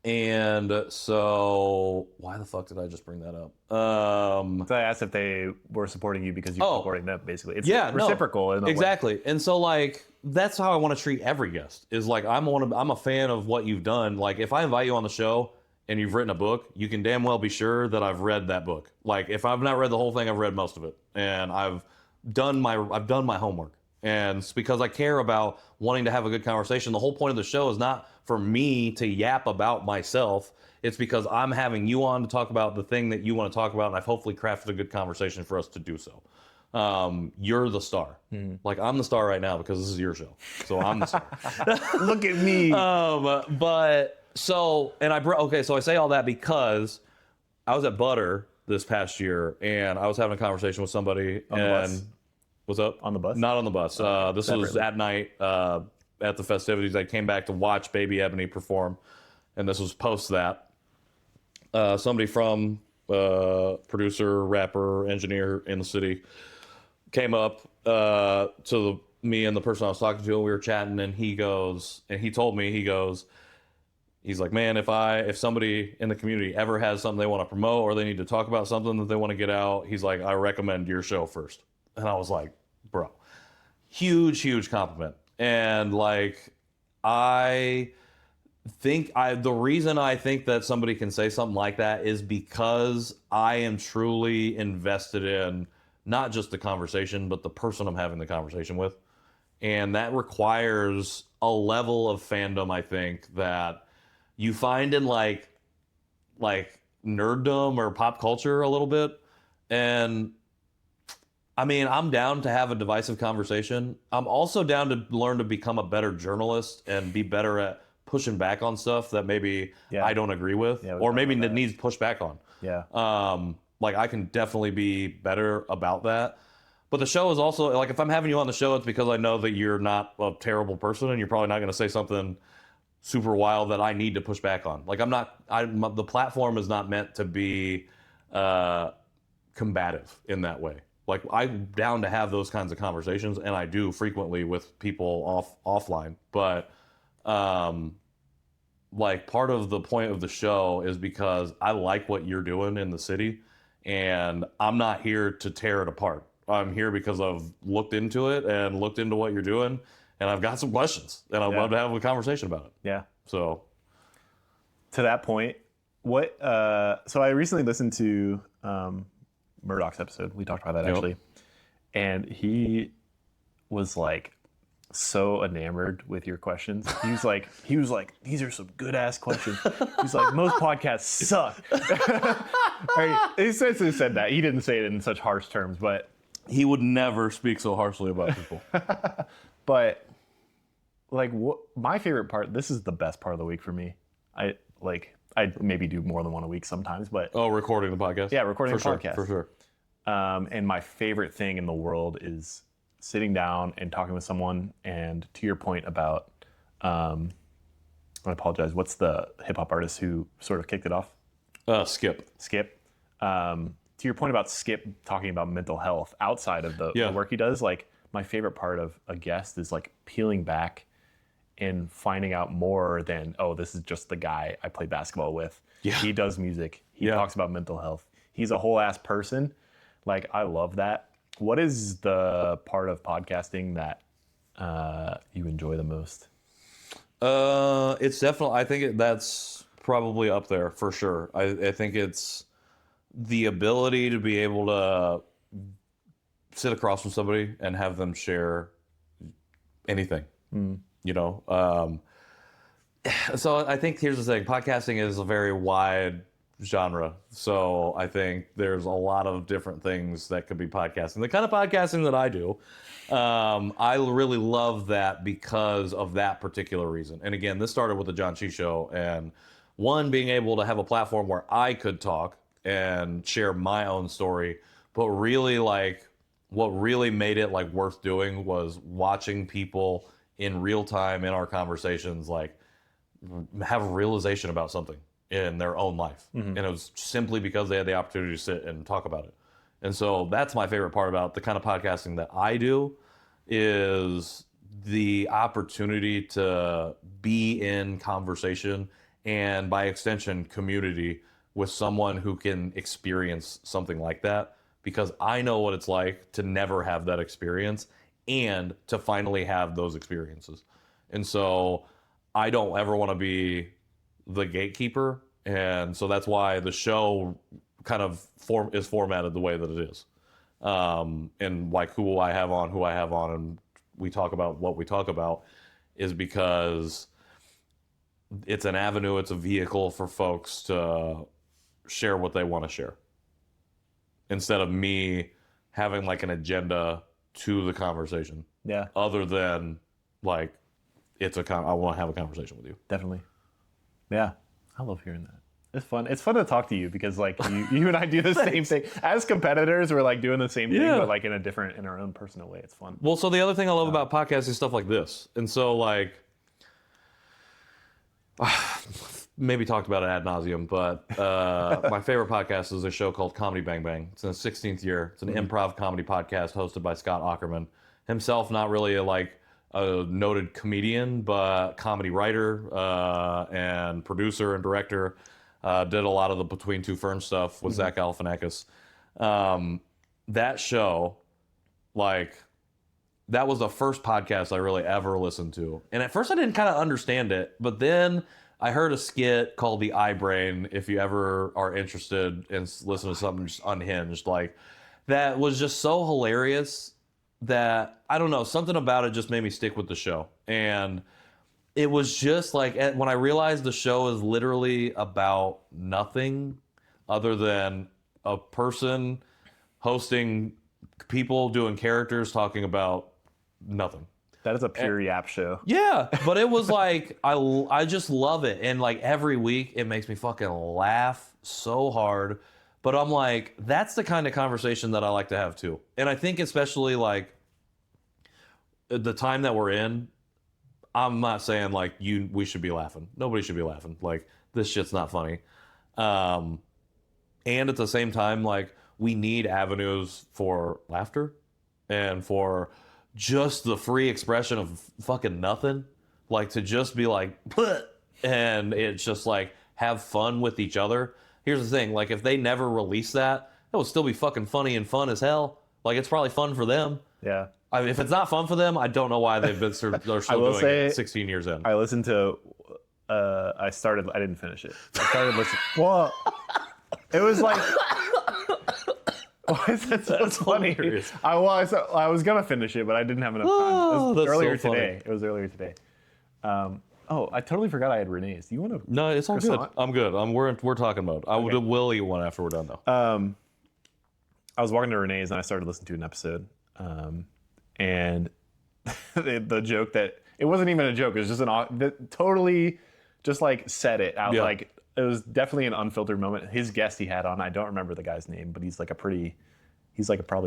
And so, why the fuck did I just bring that up? So I asked if they were supporting you because you're supporting them, basically. It's reciprocal. In a exactly. Way. And so, like, that's how I want to treat every guest. Is like, I'm a fan of what you've done. Like, if I invite you on the show and you've written a book, you can damn well be sure that I've read that book. Like, if I've not read the whole thing, I've read most of it, and I've done my homework. And it's because I care about wanting to have a good conversation. The whole point of the show is not for me to yap about myself. It's because I'm having you on to talk about the thing that you want to talk about, and I've hopefully crafted a good conversation for us to do so. You're the star. Like, I'm the star right now because this is your show. So I'm the star. Look at me. So I say all that because I was at Butter this past year, and I was having a conversation with somebody. On the bus? What's up? On the bus? Not on the bus. This separately. was at night at the festivities. I came back to watch Baby Ebony perform, and this was post that. Somebody from producer, rapper, engineer in the city came up to me and the person I was talking to, and we were chatting, and he told me, he's like, man, if somebody in the community ever has something they want to promote or they need to talk about something that they want to get out, he's like, I recommend your show first. And I was like, bro, huge compliment. And like, the reason I think that somebody can say something like that is because I am truly invested in not just the conversation, but the person I'm having the conversation with. And that requires a level of fandom, I think, that you find in like nerddom or pop culture a little bit. And I mean, I'm down to have a divisive conversation. I'm also down to learn to become a better journalist and be better at pushing back on stuff that maybe I don't agree with, or maybe that needs pushed back on. Yeah. Like I can definitely be better about that. But the show is also like, if I'm having you on the show, it's because I know that you're not a terrible person and you're probably not going to say something super wild that I need to push back on. Like the platform is not meant to be combative in that way. Like I'm down to have those kinds of conversations, and I do frequently with people offline. But like part of the point of the show is because I like what you're doing in the city, and I'm not here to tear it apart. I'm here because I've looked into it and looked into what you're doing, and I've got some questions, and I'd love to have a conversation about it. Yeah. So to that point, what? So I recently listened to Murdoch's episode. We talked about that actually, and he was like so enamored with your questions. He was like, these are some good ass questions. He's like, most podcasts suck. Right? He essentially said that. He didn't say it in such harsh terms, but he would never speak so harshly about people. But like, my favorite part. This is the best part of the week for me. I maybe do more than one a week sometimes, but recording the podcast. Yeah, recording the podcast for sure. And my favorite thing in the world is sitting down and talking with someone. And to your point about, I apologize. What's the hip hop artist who sort of kicked it off? Skip. To your point about Skip talking about mental health outside of the work he does, like my favorite part of a guest is like peeling back and finding out more than, oh, this is just the guy I play basketball with. Yeah. He does music. He talks about mental health. He's a whole ass person. Like, I love that. What is the part of podcasting that you enjoy the most? It's definitely, I think that's probably up there for sure. I think it's the ability to be able to sit across from somebody and have them share anything, you know? So I think here's the thing, podcasting is a very wide genre. So I think there's a lot of different things that could be podcasting. The kind of podcasting that I do, I really love that because of that particular reason. And again, this started with the John Chi Show, and one, being able to have a platform where I could talk and share my own story, but really like what really made it like worth doing was watching people in real time in our conversations like have a realization about something in their own life. And it was simply because they had the opportunity to sit and talk about it. And so that's my favorite part about the kind of podcasting that I do, is the opportunity to be in conversation and by extension community with someone who can experience something like that, because I know what it's like to never have that experience and to finally have those experiences. And so I don't ever want to be the gatekeeper, and so that's why the show kind of is formatted the way that it is, and like who I have on, and we talk about what we talk about, is because it's an avenue, it's a vehicle for folks to share what they want to share, instead of me having like an agenda to the conversation. Yeah. Other than like I want to have a conversation with you. Definitely. Yeah. I love hearing that. It's fun. It's fun to talk to you because like you and I do the same thing. As competitors, we're like doing the same thing, but like in our own personal way. It's fun. Well, so the other thing I love about podcasts is stuff like this. And so like, maybe talked about it ad nauseum, but my favorite podcast is a show called Comedy Bang Bang. It's in its 16th year. It's an improv comedy podcast hosted by Scott Aukerman. Himself, not really a noted comedian, but comedy writer and producer and director. Did a lot of the Between Two Ferns stuff with Zach Galifianakis. That show, that was the first podcast I really ever listened to. And at first I didn't kind of understand it, but then I heard a skit called The iBrain, if you ever are interested in listening to something just unhinged. That was just so hilarious that, I don't know, something about it just made me stick with the show. And it was just when I realized the show is literally about nothing other than a person hosting people doing characters talking about nothing. That is a pure yap show. Yeah, but it was like I just love it, and like every week it makes me fucking laugh so hard. But I'm like, that's the kind of conversation that I like to have too. And I think especially like the time that we're in, I'm not saying like we should be laughing. Nobody should be laughing. Like this shit's not funny. And at the same time, like we need avenues for laughter and for just the free expression of fucking nothing. Like to just be like, and it's just like have fun with each other. Here's the thing, like if they never release that, it would still be fucking funny and fun as hell. Like it's probably fun for them. Yeah. I mean, if it's not fun for them, I don't know why they're still doing it 16 years in. I listened to. I didn't finish it. I started listening. Well, it was like. Why is that so funny? I was gonna finish it, but I didn't have enough time. It was earlier today. It was earlier today. Oh, I totally forgot I had Renee's. Do you want to? No, it's all good. I'm good. We're talking mode. I will eat one after we're done though. I was walking to Renee's and I started listening to an episode, and the joke that it wasn't even a joke. It was just totally just like said it out. Yeah. Like it was definitely an unfiltered moment. His guest he had on, I don't remember the guy's name, but he's like probably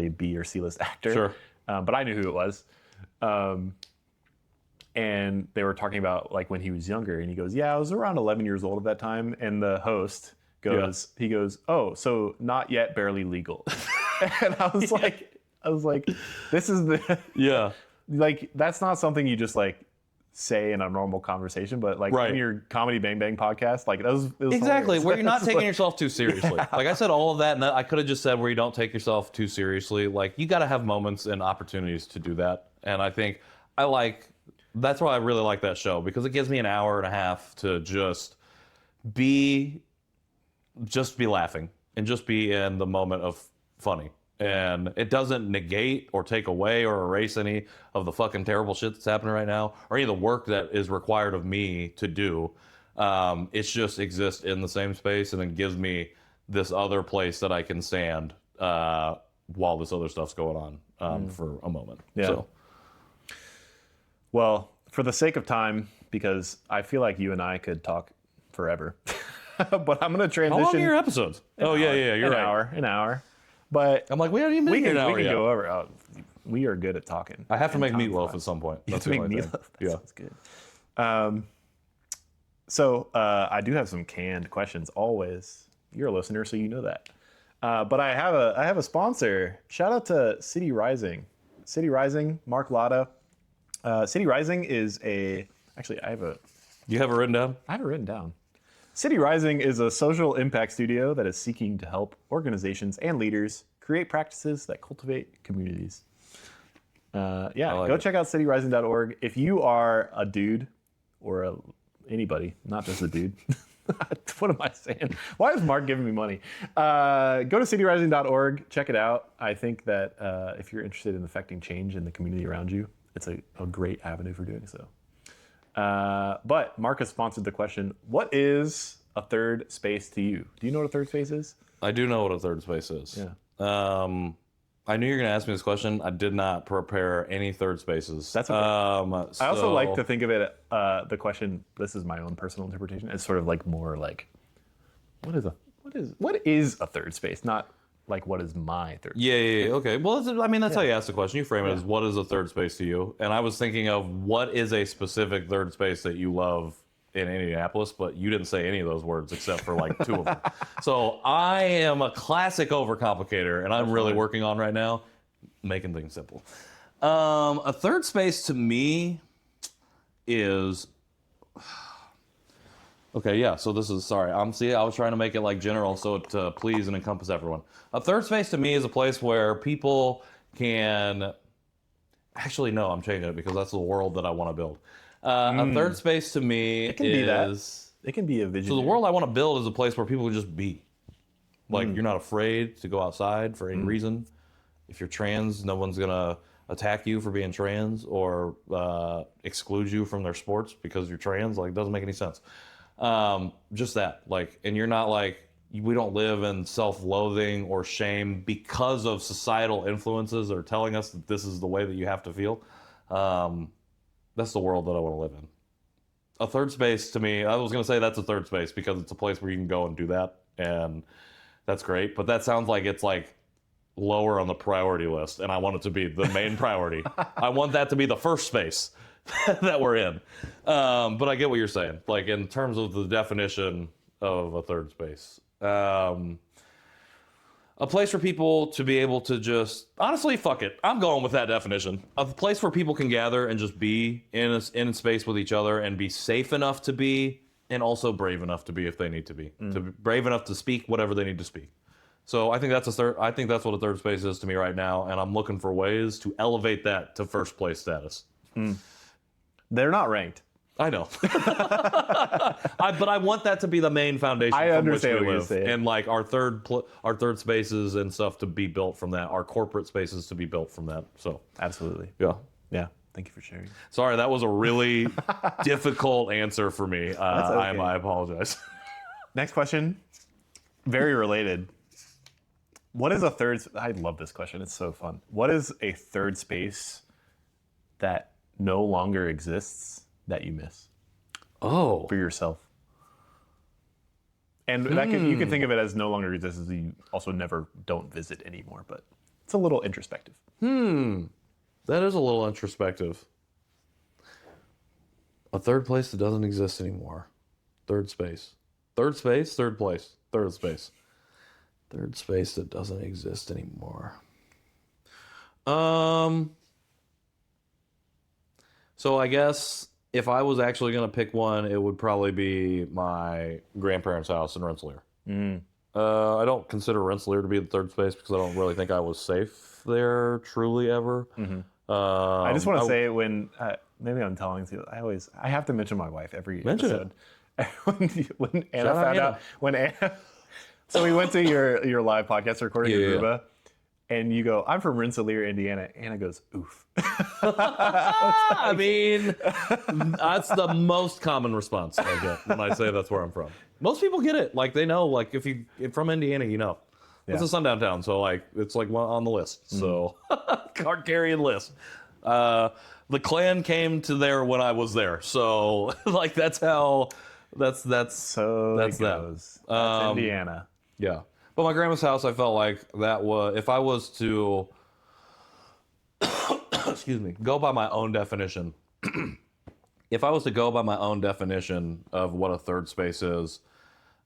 a B or C list actor. Sure. But I knew who it was. And they were talking about like when he was younger, and he goes, "Yeah, I was around 11 years old at that time." And the host goes, he goes, "Oh, so not yet barely legal." And I was like, this is the like that's not something you just like say in a normal conversation, but like in your Comedy Bang Bang podcast, like it was exactly hilarious. where you're not taking like, yourself too seriously. Like I said, all of that, and I could have just said where you don't take yourself too seriously. Like you got to have moments and opportunities to do that, and I think that's why I really like that show, because it gives me an hour and a half to just be laughing and just be in the moment of funny. And it doesn't negate or take away or erase any of the fucking terrible shit that's happening right now or any of the work that is required of me to do. It's just exists in the same space, and it gives me this other place that I can stand while this other stuff's going on for a moment. Yeah. So. Well, for the sake of time, because I feel like you and I could talk forever, but I'm going to transition. How long are your episodes? You're right. An hour. But I'm like, we haven't even been here an hour we can yet. go over. Oh, we are good at talking. I have to make meatloaf at some point. That's to make the only meatloaf. thing. That's good. So I do have some canned questions. Always, you're a listener, so you know that. But I have a sponsor. Shout out to City Rising. City Rising, Mark Latta. City Rising is actually I have it written down? I have it written down. City Rising is a social impact studio that is seeking to help organizations and leaders create practices that cultivate communities. Go check out cityrising.org. If you are a dude or anybody, not just a dude. What am I saying? Why is Mark giving me money? Go to cityrising.org. Check it out. I think that if you're interested in affecting change in the community around you, it's a great avenue for doing so. But Mark has sponsored the question, what is a third space to you? Do you know what a third space is? I do know what a third space is. Yeah. I knew you were going to ask me this question. I did not prepare any third spaces. That's okay. I also like to think of it, the question, this is my own personal interpretation, as sort of like more like, what is a third space? Not like, what is my third space? Yeah. Okay. Well, that's how you ask the question. You frame it as, what is a third space to you? And I was thinking of what is a specific third space that you love in Indianapolis, but you didn't say any of those words except for like two of them. So I am a classic overcomplicator, and I'm really working on right now making things simple. A third space to me is... Okay, yeah, so this is, sorry, I was trying to make it like general so to please and encompass everyone. A third space to me is a place where people can, actually no, I'm changing it because that's the world that I want to build. A third space to me It can be a vision. So the world I want to build is a place where people can just be. Like, you're not afraid to go outside for any reason. If you're trans, no one's going to attack you for being trans or exclude you from their sports because you're trans. Like, it doesn't make any sense. Just that, like, and you're not like we don't live in self-loathing or shame because of societal influences that are telling us that this is the way that you have to feel. That's the world that I want to live in. A third space, to me, I was going to say that's a third space because it's a place where you can go and do that, and that's great. But that sounds like it's like lower on the priority list, and I want it to be the main priority. I want that to be the first space that we're in. But I get what you're saying. Like in terms of the definition of a third space, a place for people to be able to just, honestly, fuck it. I'm going with that definition. A place where people can gather and just be in a space with each other and be safe enough to be, and also brave enough to be if they need to be. To be brave enough to speak whatever they need to speak. So I think that's what a third space is to me right now, and I'm looking for ways to elevate that to first place status. They're not ranked. I know. But I want that to be the main foundation I from understand which we what you're live. saying. And like our third spaces and stuff to be built from that. Our corporate spaces to be built from that. So Absolutely. yeah. Yeah. Thank you for sharing. Sorry, that was a really difficult answer for me. okay. I apologize. Next question. Very related. What is a third? I love this question. It's so fun. What is a third space that no longer exists that you miss Oh. for yourself? And that you can think of it as no longer exists as you also never don't visit anymore, but it's a little introspective. That is a little introspective. A third place that doesn't exist anymore. Third space. Third space, third place. Third space. Third space that doesn't exist anymore. So I guess if I was actually going to pick one, it would probably be my grandparents' house in Rensselaer. I don't consider Rensselaer to be the third space because I don't really think I was safe there truly ever. I just want to say when maybe I'm telling you, I have to mention my wife every Mention episode. when Anna Shout out found Anna. out when Anna, so we went to your live podcast recording in Yeah. Aruba, and you go, I'm from Rensselaer, Indiana. Anna goes, oof. I mean, that's the most common response I get when I say that's where I'm from. Most people get it. Like, they know, like, if you're from Indiana, you know. It's a sundown town, so, like, it's, like, on the list. So, card carrying list. The Klan came to there when I was there. So, like, that's how, that's So That's it that. goes. That's Indiana. yeah. But my grandma's house, I felt like that was, if I was to, excuse me, go by my own definition, if I was to go by my own definition of what a third space is,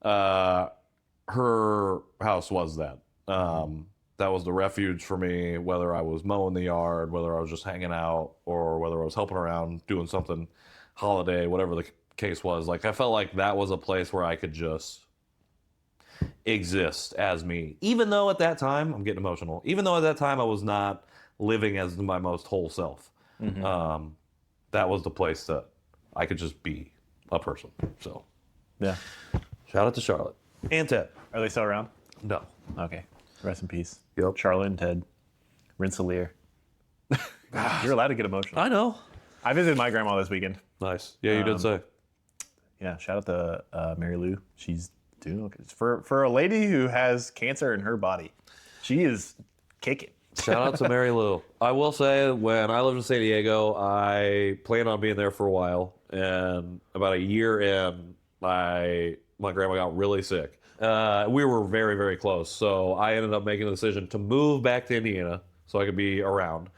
her house was that. That was the refuge for me, whether I was mowing the yard, whether I was just hanging out, or whether I was helping around, doing something, holiday, whatever the case was. Like, I felt like that was a place where I could just exist as me. Even though at that time, I'm getting emotional, even though at that time I was not living as my most whole self. That was the place that I could just be a person. So, Yeah. shout out to Charlotte and Ted. Are they still around? No. Okay. Rest in peace. Yep. Charlotte and Ted. Rensselaer. You're allowed to get emotional. I know. I visited my grandma this weekend. Nice. Yeah, you did say. Yeah, shout out to Mary Lou. She's doing okay. For a lady who has cancer in her body. She is kicking. Shout out to Mary Lou. I will say, when I lived in San Diego, I planned on being there for a while, and about a year in, my grandma got really sick. We were very, very close, so I ended up making the decision to move back to Indiana so I could be around.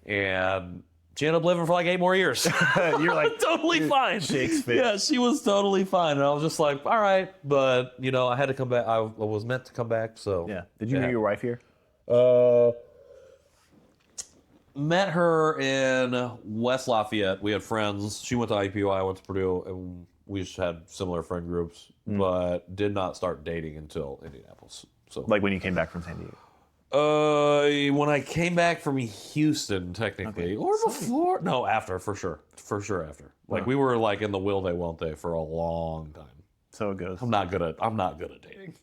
And she ended up living for like 8 more years. You're like Totally fine. Shakes fit. Yeah, she was totally fine, and I was just like, all right, but you know, I had to come back. I was meant to come back, so Yeah. Did you meet your wife here? Met her in West Lafayette. We had friends. She went to IPU, I went to Purdue, and we just had similar friend groups, but did not start dating until Indianapolis. So, Like when you came back from San Diego. when I came back from Houston, technically, or before? No, after, for sure after. Like, we were like in the will they won't they for a long time. So it goes. I'm not good at dating.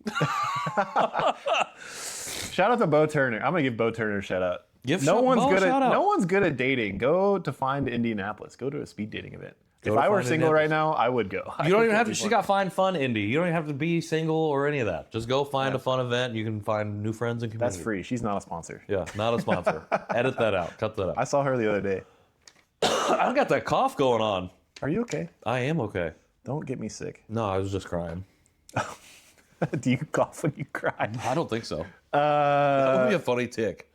Shout out to Bo Turner. I'm gonna give Bo Turner a shout out. Give no Bo one's a good shout at out. no one's good at dating. Go to find Indianapolis. Go to a speed dating event. If I were single right now, I would go. You don't even have to. She got find fun indie. You don't even have to be single or any of that. Just go find a fun event. You can find new friends and community. That's free. She's not a sponsor. Yeah, not a sponsor. Edit that out. Cut that out. I saw her the other day. I got that cough going on. Are you okay? I am okay. Don't get me sick. No, I was just crying. Do you cough when you cry? I don't think so. That would be a funny tick.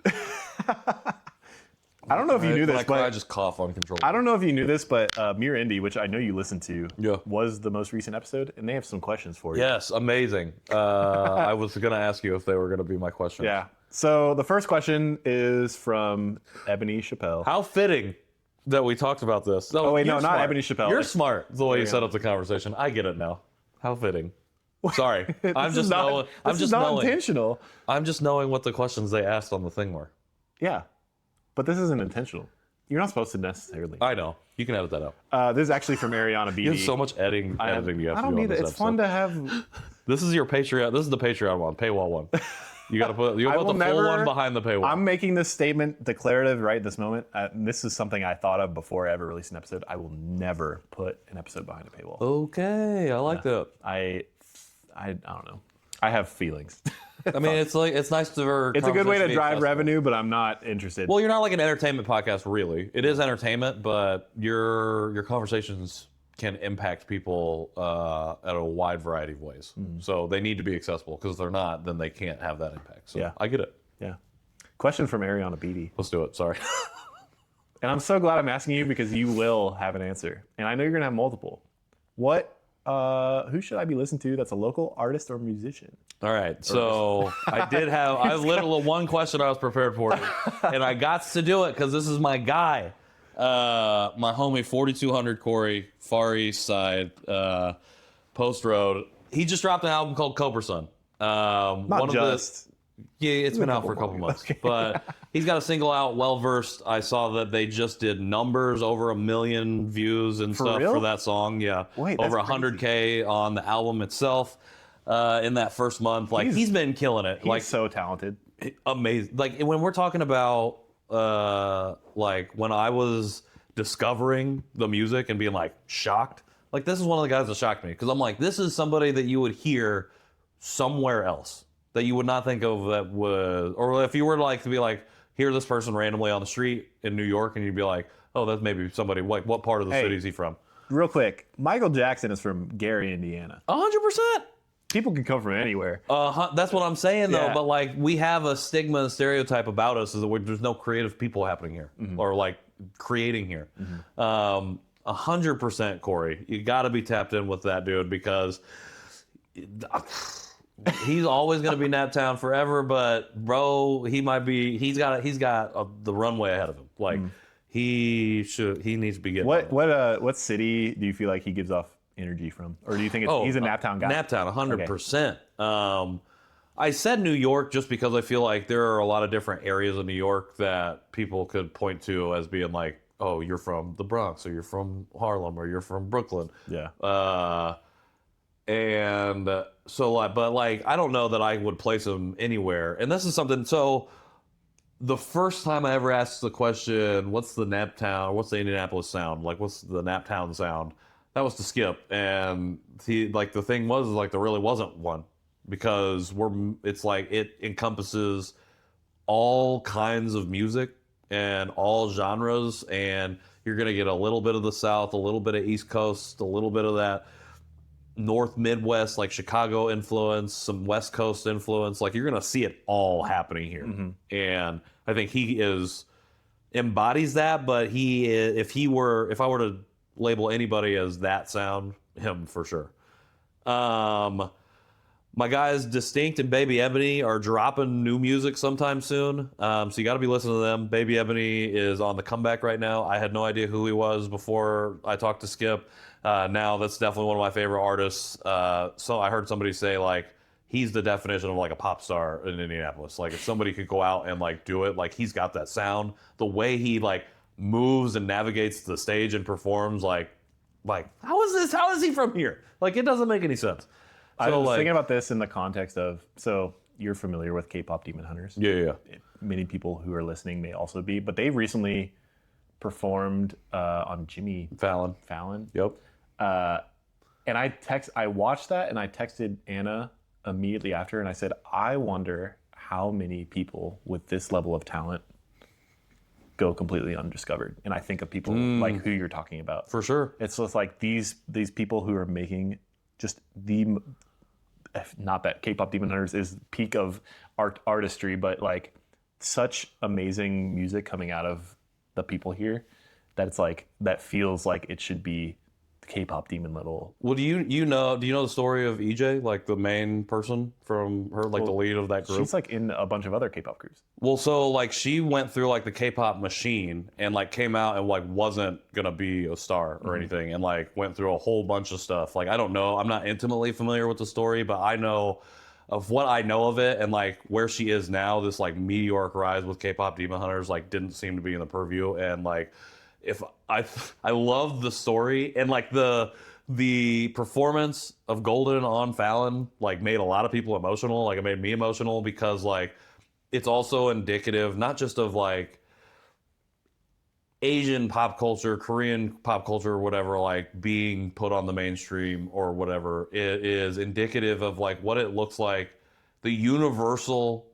I don't know if you knew When this, I cry, I but just cough uncontrollably. I don't know if you knew this, but Mere Indie, which I know you listened to, Yeah. was the most recent episode, and they have some questions for you. Yes, amazing. I was going to ask you if they were going to be my question. Yeah. So the first question is from Ebony Chappelle. How fitting that we talked about this. Oh, wait, no, you're not smart. Ebony Chappelle. You're It's- smart the way you yeah. set up the conversation. I get it now. How fitting. Sorry. I'm This just is not, knowing. this I'm is just not knowing. intentional. I'm just knowing what the questions they asked on the thing were. Yeah. But this isn't intentional. You're not supposed to necessarily. I know. You can edit that out. This is actually from Ariana B. You have so much editing you have to do. I don't need on it. this It's fun episode. to have. This is your Patreon. This is the Patreon one, paywall one. You got to put. You I put will the full never- one behind the paywall. I'm making this statement declarative right this moment. And this is something I thought of before I ever released an episode. I will never put an episode behind a paywall. Okay, I like that. I don't know. I have feelings. I mean, it's nice to. It's a good way to conversation be drive accessible. revenue, but I'm not interested. Well, you're not like an entertainment podcast, really. It is entertainment, but your conversations can impact people at a wide variety of ways. So they need to be accessible, because if they're not, then they can't have that impact. So Yeah. I get it. Yeah. Question from Ariana Beatty. Let's do it. Sorry. And I'm so glad I'm asking you because you will have an answer. And I know you're going to have multiple. Who should I be listening to that's a local artist or musician? All right. So I did have. I literally one question I was prepared for, and I got to do it because this is my guy, my homie 4200 Corey, Far East Side, Post Road. He just dropped an album called Cobra Sun. Not just. Yeah, it's been out for a couple couple months. Okay. But he's got a single out, Well Versed. I saw that they just did numbers over 1 million views and stuff real? for that song. Yeah. Wait, that's over 100K on the album itself in that first month. Like, he's been killing it. He's Like, so talented. amazing. Like, when we're talking about like when I was discovering the music and being like shocked, like this is one of the guys that shocked me, because I'm like, this is somebody that you would hear somewhere else that you would not think of, that would, or if you were like to be like, hear this person randomly on the street in New York, and you'd be like, oh, that's maybe somebody, like, what part of the Hey. city is he from? Real quick, Michael Jackson is from Gary, Indiana. 100%. People can come from anywhere. That's what I'm saying, though. Yeah. But like, we have a stigma and stereotype about us, is that there's no creative people happening here, or like creating here. 100%, Corey. You got to be tapped in with that dude, because he's always going to be Naptown forever. But bro, he might be. He's got the runway ahead of him. Like he needs to be getting. What city do you feel like he gives off energy from, or do you think he's a Naptown guy? Naptown, 100%. I said New York just because I feel like there are a lot of different areas of New York that people could point to as being like, oh, you're from the Bronx, or you're from Harlem, or you're from Brooklyn. Yeah. And so, like, but like, I don't know that I would place him anywhere. And this is something. So, the first time I ever asked the question, "What's the Naptown? What's the Indianapolis sound? Like, what's the Naptown sound?" That was to Skip, and the thing was, like, there really wasn't one, because it's like it encompasses all kinds of music and all genres, and you're gonna get a little bit of the South, a little bit of East Coast, a little bit of that North Midwest, like Chicago influence, some West Coast influence. Like, you're gonna see it all happening here, and I think he embodies that. But if I were to label anybody as that sound, him for sure. My guys Distinct and Baby Ebony are dropping new music sometime soon, so you got to be listening to them. Baby Ebony is on the comeback right now. I had no idea who he was before I talked to Skip. Now that's definitely one of my favorite artists. So I heard somebody say, like, he's the definition of like a pop star in Indianapolis. Like, if somebody could go out and like do it, like, he's got that sound. The way he like moves and navigates the stage and performs, like how is he from here? Like, it doesn't make any sense. I was like, thinking about this in the context of, so you're familiar with K-pop Demon Hunters. yeah. Many people who are listening may also be, but they've recently performed on Jimmy Fallon. Fallon. Yep. And I watched that and I texted Anna immediately after and I said, I wonder how many people with this level of talent go completely undiscovered. And I think of people like who you're talking about. For sure. It's just like these people who are making just not that K-pop Demon Hunters is peak of artistry, but like such amazing music coming out of the people here that it's like, that feels like it should be K-pop Demon level. Well, do you know the story of EJ, like the main person from her, like the lead of that group? She's like in a bunch of other K-pop groups. Well, so like she went through like the K-pop machine and like came out and like wasn't gonna be a star or anything, and like went through a whole bunch of stuff. Like I don't know, I'm not intimately familiar with the story, but I know of what I know of it, and like where she is now. This like meteoric rise with K-pop Demon Hunters like didn't seem to be in the purview, and like if I love the story, and like the performance of Golden on Fallon like made a lot of people emotional. Like it made me emotional because like it's also indicative not just of like Asian pop culture, Korean pop culture, or whatever, like being put on the mainstream or whatever. It is indicative of like what it looks like, the universal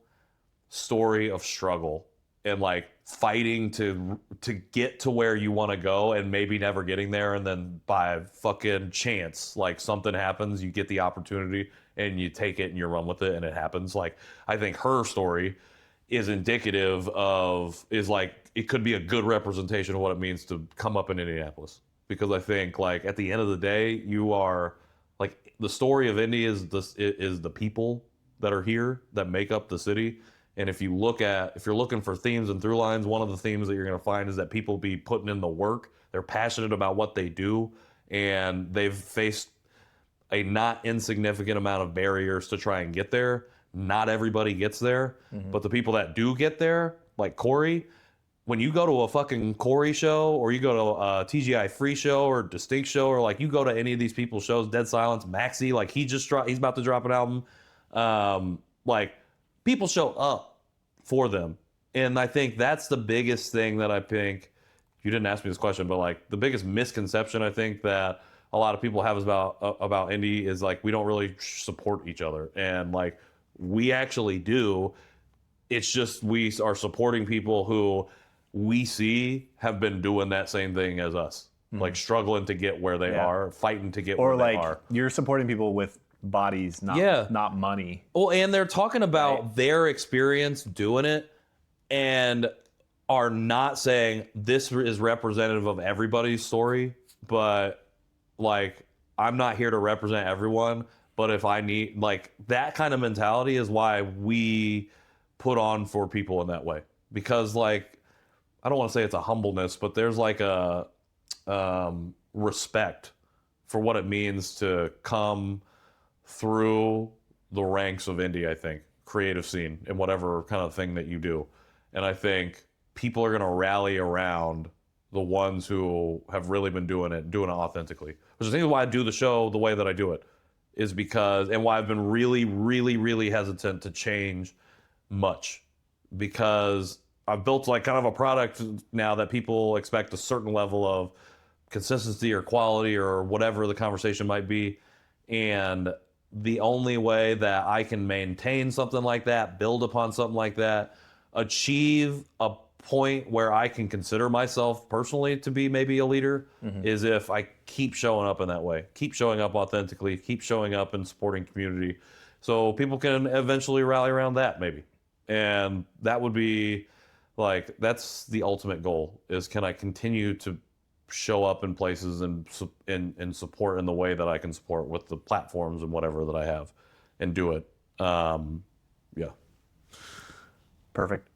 story of struggle and like fighting to get to where you want to go and maybe never getting there, and then by fucking chance like something happens, you get the opportunity and you take it and you run with it and it happens. Like I think her story is indicative of, is like, it could be a good representation of what it means to come up in Indianapolis, because I think like at the end of the day, you are like, the story of Indy is the people that are here that make up the city. And if you're looking for themes and through lines, one of the themes that you're going to find is that people be putting in the work. They're passionate about what they do, and they've faced a not insignificant amount of barriers to try and get there. Not everybody gets there, but the people that do get there, like Corey, when you go to a fucking Corey show, or you go to a TGI Free show or Distinct show, or like you go to any of these people's shows, Dead Silence, Maxi, like he's about to drop an album. Like people show up for them. And I think that's the biggest thing that I think, you didn't ask me this question, but like the biggest misconception I think that a lot of people have is about Indy is like, we don't really support each other. And like, we actually do. It's just, we are supporting people who we see have been doing that same thing as us, like struggling to get where they are, fighting to get where they are. Or like, you're supporting people with bodies, not money. Well, and they're talking about their experience doing it and are not saying this is representative of everybody's story, but like, I'm not here to represent everyone, but if I need, like, that kind of mentality is why we put on for people in that way. Because like, I don't want to say it's a humbleness, but there's like a respect for what it means to come through the ranks of indie, I think, creative scene, and whatever kind of thing that you do. And I think people are going to rally around the ones who have really been doing it authentically. Which I think is why I do the show the way that I do it, is because, and why I've been really, really, really hesitant to change much, because I've built like kind of a product now that people expect a certain level of consistency or quality or whatever the conversation might be. And the only way that I can maintain something like that, build upon something like that, achieve a point where I can consider myself personally to be maybe a leader, is if I keep showing up in that way, keep showing up authentically, keep showing up and supporting community, so people can eventually rally around that maybe. And that would be like, that's the ultimate goal, is can I continue to show up in places and support in the way that I can support with the platforms and whatever that I have, and do it. Yeah. Perfect.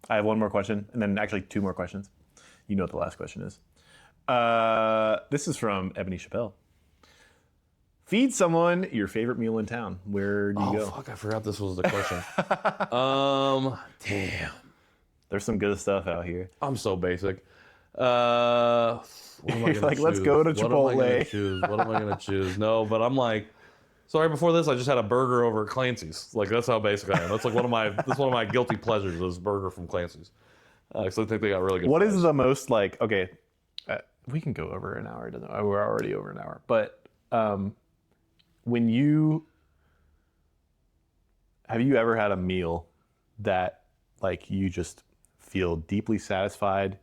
I have one more question, and then actually two more questions. You know what the last question is. This is from Ebony Chappelle. Feed someone your favorite meal in town. Where do you go? Fuck, I forgot this was the question. Damn. There's some good stuff out here. I'm so basic. What am I gonna like, choose? let's go to Chipotle. What am I gonna choose? What am I gonna choose? No, but I'm like, sorry, before this, I just had a burger over at Clancy's. Like, that's how basic I am. That's like one of my guilty pleasures, is burger from Clancy's. So I think they got really good. What fries. is the most like? Okay, we can go over an hour. Doesn't matter. We're already over an hour. But when you have you ever had a meal that like you just feel deeply satisfied,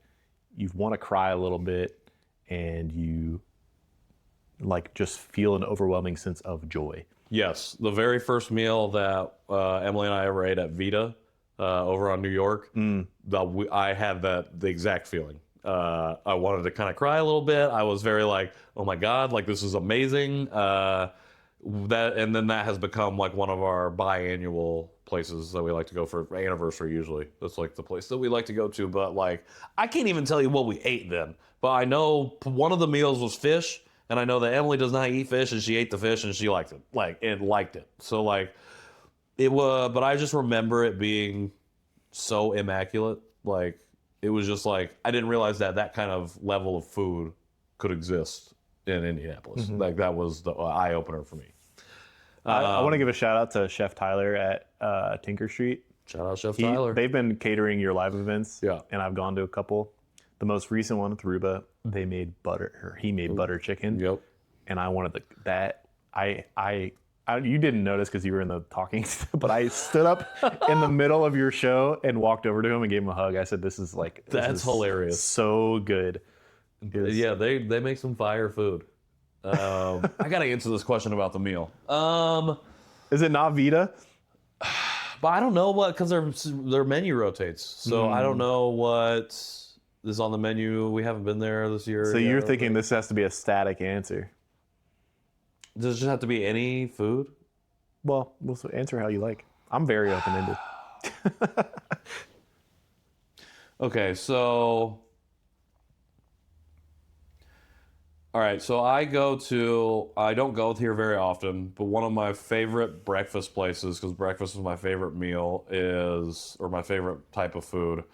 you want to cry a little bit, and you like just feel an overwhelming sense of joy? Yes, the very first meal that Emily and I ever ate at Vita over on New York, I had the exact feeling. I wanted to kind of cry a little bit. I was very like, oh my God, like this is amazing. And then that has become like one of our biannual places that we like to go for anniversary usually. That's like the place that we like to go to. But like, I can't even tell you what we ate then. But I know one of the meals was fish. And I know that Emily does not eat fish, and she ate the fish, and she liked it. Liked it. So, like, it was, but I just remember it being so immaculate. Like, it was just like, I didn't realize that kind of level of food could exist in Indianapolis. Like, that was the eye-opener for me. I want to give a shout out to Chef Tyler at Tinker Street. Shout out Chef Tyler. They've been catering your live events. Yeah. And I've gone to a couple. The most recent one with Ruba, he made butter chicken. Yep. And I wanted you didn't notice because you were in the talking, but I stood up in the middle of your show and walked over to him and gave him a hug. I said, this is Hilarious. So good. Yeah, they make some fire food. I got to answer this question about the meal. Is it not Vita? But I don't know what, because their menu rotates. So I don't know what is on the menu. We haven't been there this year. So you're thinking this has to be a static answer. Does it just have to be any food? Well, we'll answer how you like. I'm very open-ended. Okay, so... All right, so I don't go here very often, but one of my favorite breakfast places, because breakfast is my favorite meal, or my favorite type of food,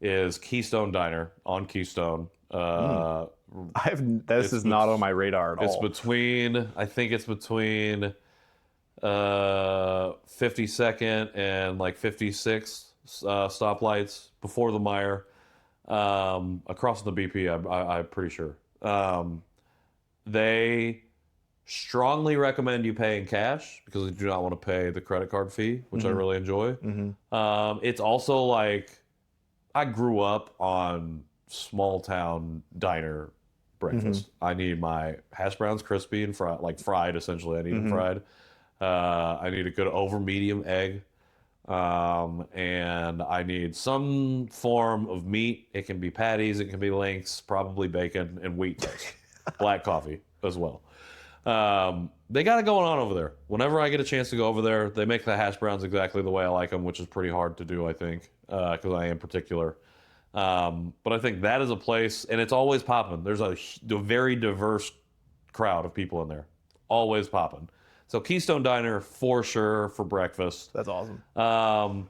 is Keystone Diner on Keystone. This is not on my radar at all. I think it's between 52nd and like 56th stoplights before the Meijer, across the BP, I'm pretty sure. They strongly recommend you pay in cash because they do not want to pay the credit card fee, which I really enjoy. It's also like, I grew up on small town diner breakfast. I need my hash browns crispy and fried essentially. I need them fried. I need a good over medium egg. And I need some form of meat. It can be patties, it can be links, probably bacon, and wheat toast. Black coffee as well. They got it going on over there. Whenever I get a chance to go over there, they make the hash browns exactly the way I like them, which is pretty hard to do, I think, because I am particular. But I think that is a place, and it's always popping. There's a very diverse crowd of people in there. Always popping. So Keystone Diner for sure for breakfast. That's awesome. Oh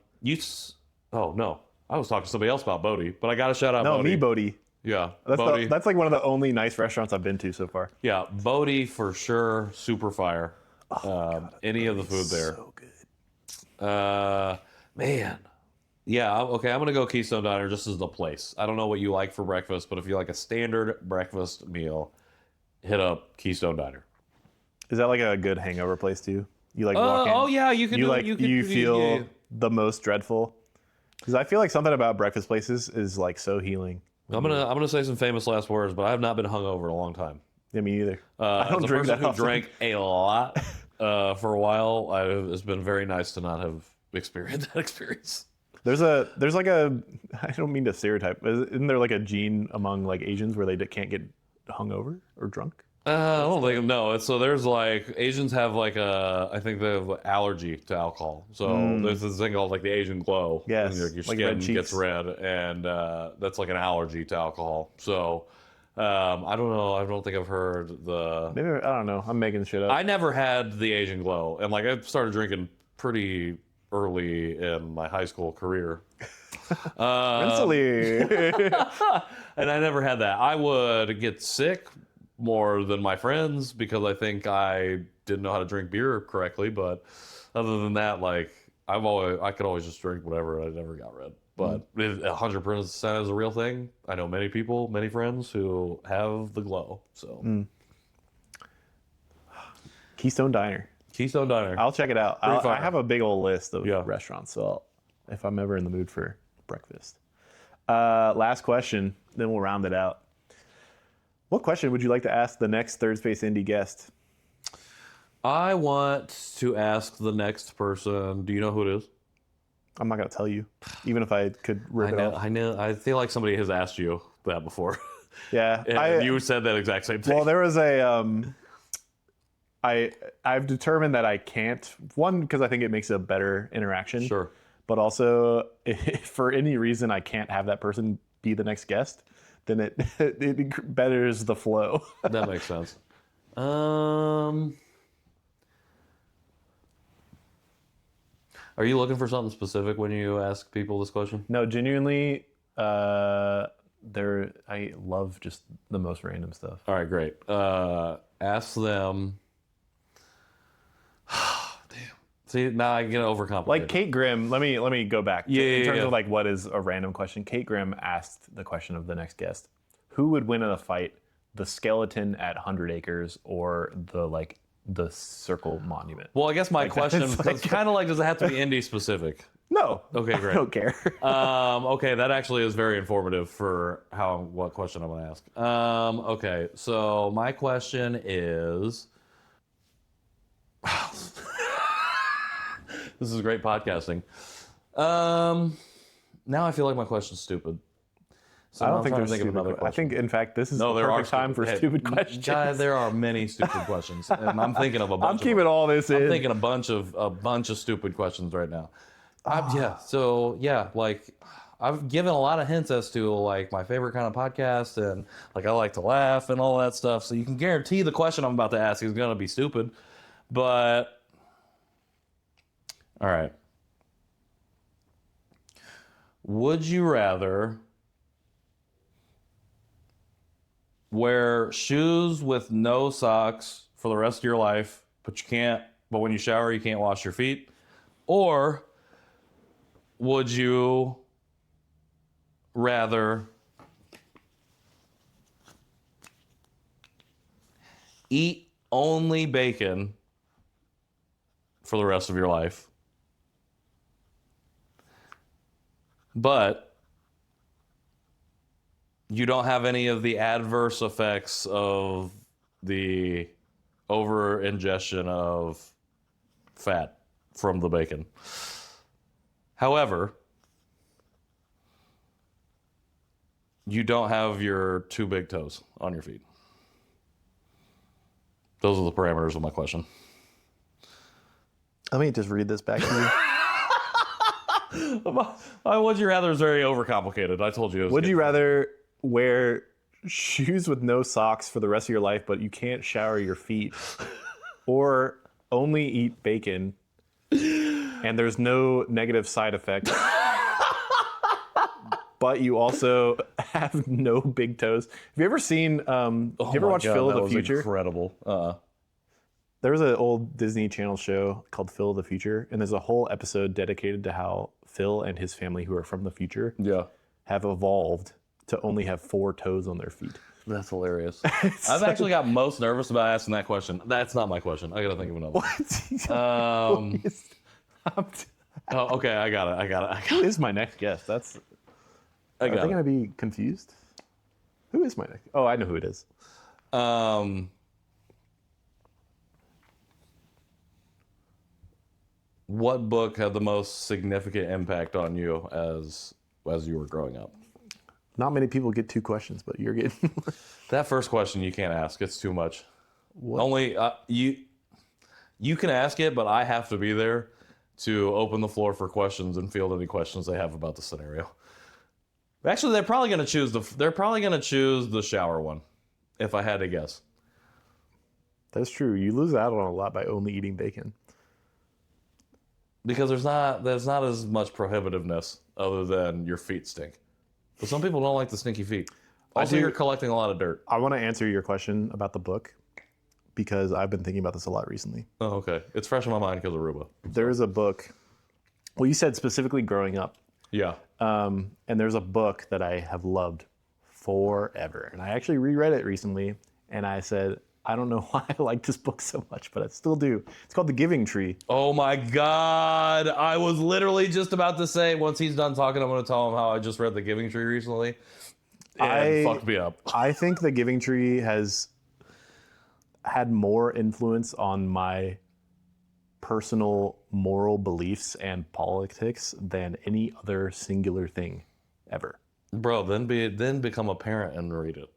no, I was talking to somebody else about Bodie, but I got to shout out. No, Bodie. Yeah, Bodie. That's like one of the only nice restaurants I've been to so far. Yeah, Bodie for sure. Super fire. Any of the food there. So good. Man. Yeah, okay, I'm going to go Keystone Diner just as the place. I don't know what you like for breakfast, but if you like a standard breakfast meal, hit up Keystone Diner. Is that like a good hangover place too? You like walk in? Oh yeah, you can. You feel the most dreadful? Because I feel like something about breakfast places is like so healing. I'm gonna say some famous last words, but I have not been hungover in a long time. Yeah, me either. I don't drink that often. Drank a lot for a while. It's been very nice to not have experienced that experience. There's like a, I don't mean to stereotype, isn't there like a gene among like Asians where they can't get hungover or drunk? I don't think, no. So there's like, Asians have like I think they have allergy to alcohol. So there's this thing called like the Asian glow. Yes. Your like skin gets red, and that's like an allergy to alcohol. So I don't know. I don't think I've heard Maybe, I don't know. I'm making shit up. I never had the Asian glow. And like I started drinking pretty early in my high school career. Rinsily. And I never had that. I would get sick more than my friends because I think I didn't know how to drink beer correctly. But other than that, like I could always just drink whatever. I never got red. But if 100% is a real thing, I know many people, many friends who have the glow. So Keystone Diner. Keystone Diner. I'll check it out. Pretty fire. I have a big old list of Yeah. restaurants, so if I'm ever in the mood for breakfast. Last question, then we'll round it out. What question would you like to ask the next Third Space Indy guest? I want to ask the next person. Do you know who it is? I'm not going to tell you, even if I could rip it off. I know. I feel like somebody has asked you that before. Yeah. And you said that exact same thing. Well, there was a... I've determined that I can't, one, because I think it makes a better interaction. Sure. But also, if for any reason I can't have that person be the next guest, then it betters the flow. That makes sense. Are you looking for something specific when you ask people this question? No, genuinely, I love just the most random stuff. All right, great. Ask them. Damn. See, now I get overcomplicated. Like Kate Grimm, let me go back. In terms yeah. of like what is a random question. Kate Grimm asked the question of the next guest: who would win in a fight, the skeleton at 100 Acres or the Circle Monument? Well, I guess my question is kind of like, does it have to be Indy specific? No. Okay, great. I don't care. Okay, that actually is very informative for what question I'm going to ask. Okay, so my question is... This is great podcasting. Now I feel like my question's stupid. So I now don't I'm think trying there's to think of stupid another questions. I question. think, in fact, this is No, the there perfect time for stupid questions. Guy, there are many stupid questions, and I'm thinking of a bunch. I'm keeping all this in. I'm thinking a bunch of stupid questions right now. Like I've given a lot of hints as to like my favorite kind of podcast, and like I like to laugh and all that stuff. So you can guarantee the question I'm about to ask is going to be stupid. But all right, would you rather wear shoes with no socks for the rest of your life, but when you shower, you can't wash your feet? Or would you rather eat only bacon for the rest of your life, but you don't have any of the adverse effects of the over ingestion of fat from the bacon? However, you don't have your two big toes on your feet. Those are the parameters of my question. Let me just read this back to you. My would you rather is very overcomplicated. I told you. Would you rather wear shoes with no socks for the rest of your life, but you can't shower your feet, or only eat bacon and there's no negative side effects, but you also have no big toes? Have you ever seen? Have you ever watched Phil of the Future? Incredible. There was an old Disney Channel show called Phil of the Future, and there's a whole episode dedicated to how Phil and his family, who are from the future, have evolved to only have 4 toes on their feet. That's hilarious. I've actually got most nervous about asking that question. That's not my question. I gotta think of another one. Okay, I got it. Who is my next guest? Are they going to be confused? Who is my next? Oh, I know who it is. What book had the most significant impact on you as you were growing up? Not many people get 2 questions, but you're getting... That first question you can't ask. It's too much. What? Only you can ask it, but I have to be there to open the floor for questions and field any questions they have about the scenario. Actually, they're probably going to choose the shower one, if I had to guess. That's true. You lose out on a lot by only eating bacon. Because there's not as much prohibitiveness other than your feet stink. But some people don't like the stinky feet. Also, you're collecting a lot of dirt. I want to answer your question about the book because I've been thinking about this a lot recently. Oh, okay. It's fresh in my mind because of Aruba. There is a book. Well, you said specifically growing up. Yeah. And there's a book that I have loved forever. And I actually reread it recently, and I said, I don't know why I like this book so much, but I still do. It's called The Giving Tree. Oh my God. I was literally just about to say, once he's done talking, I'm going to tell him how I just read The Giving Tree recently. And fucked me up. I think The Giving Tree has had more influence on my personal moral beliefs and politics than any other singular thing ever. Bro, then become a parent and read it.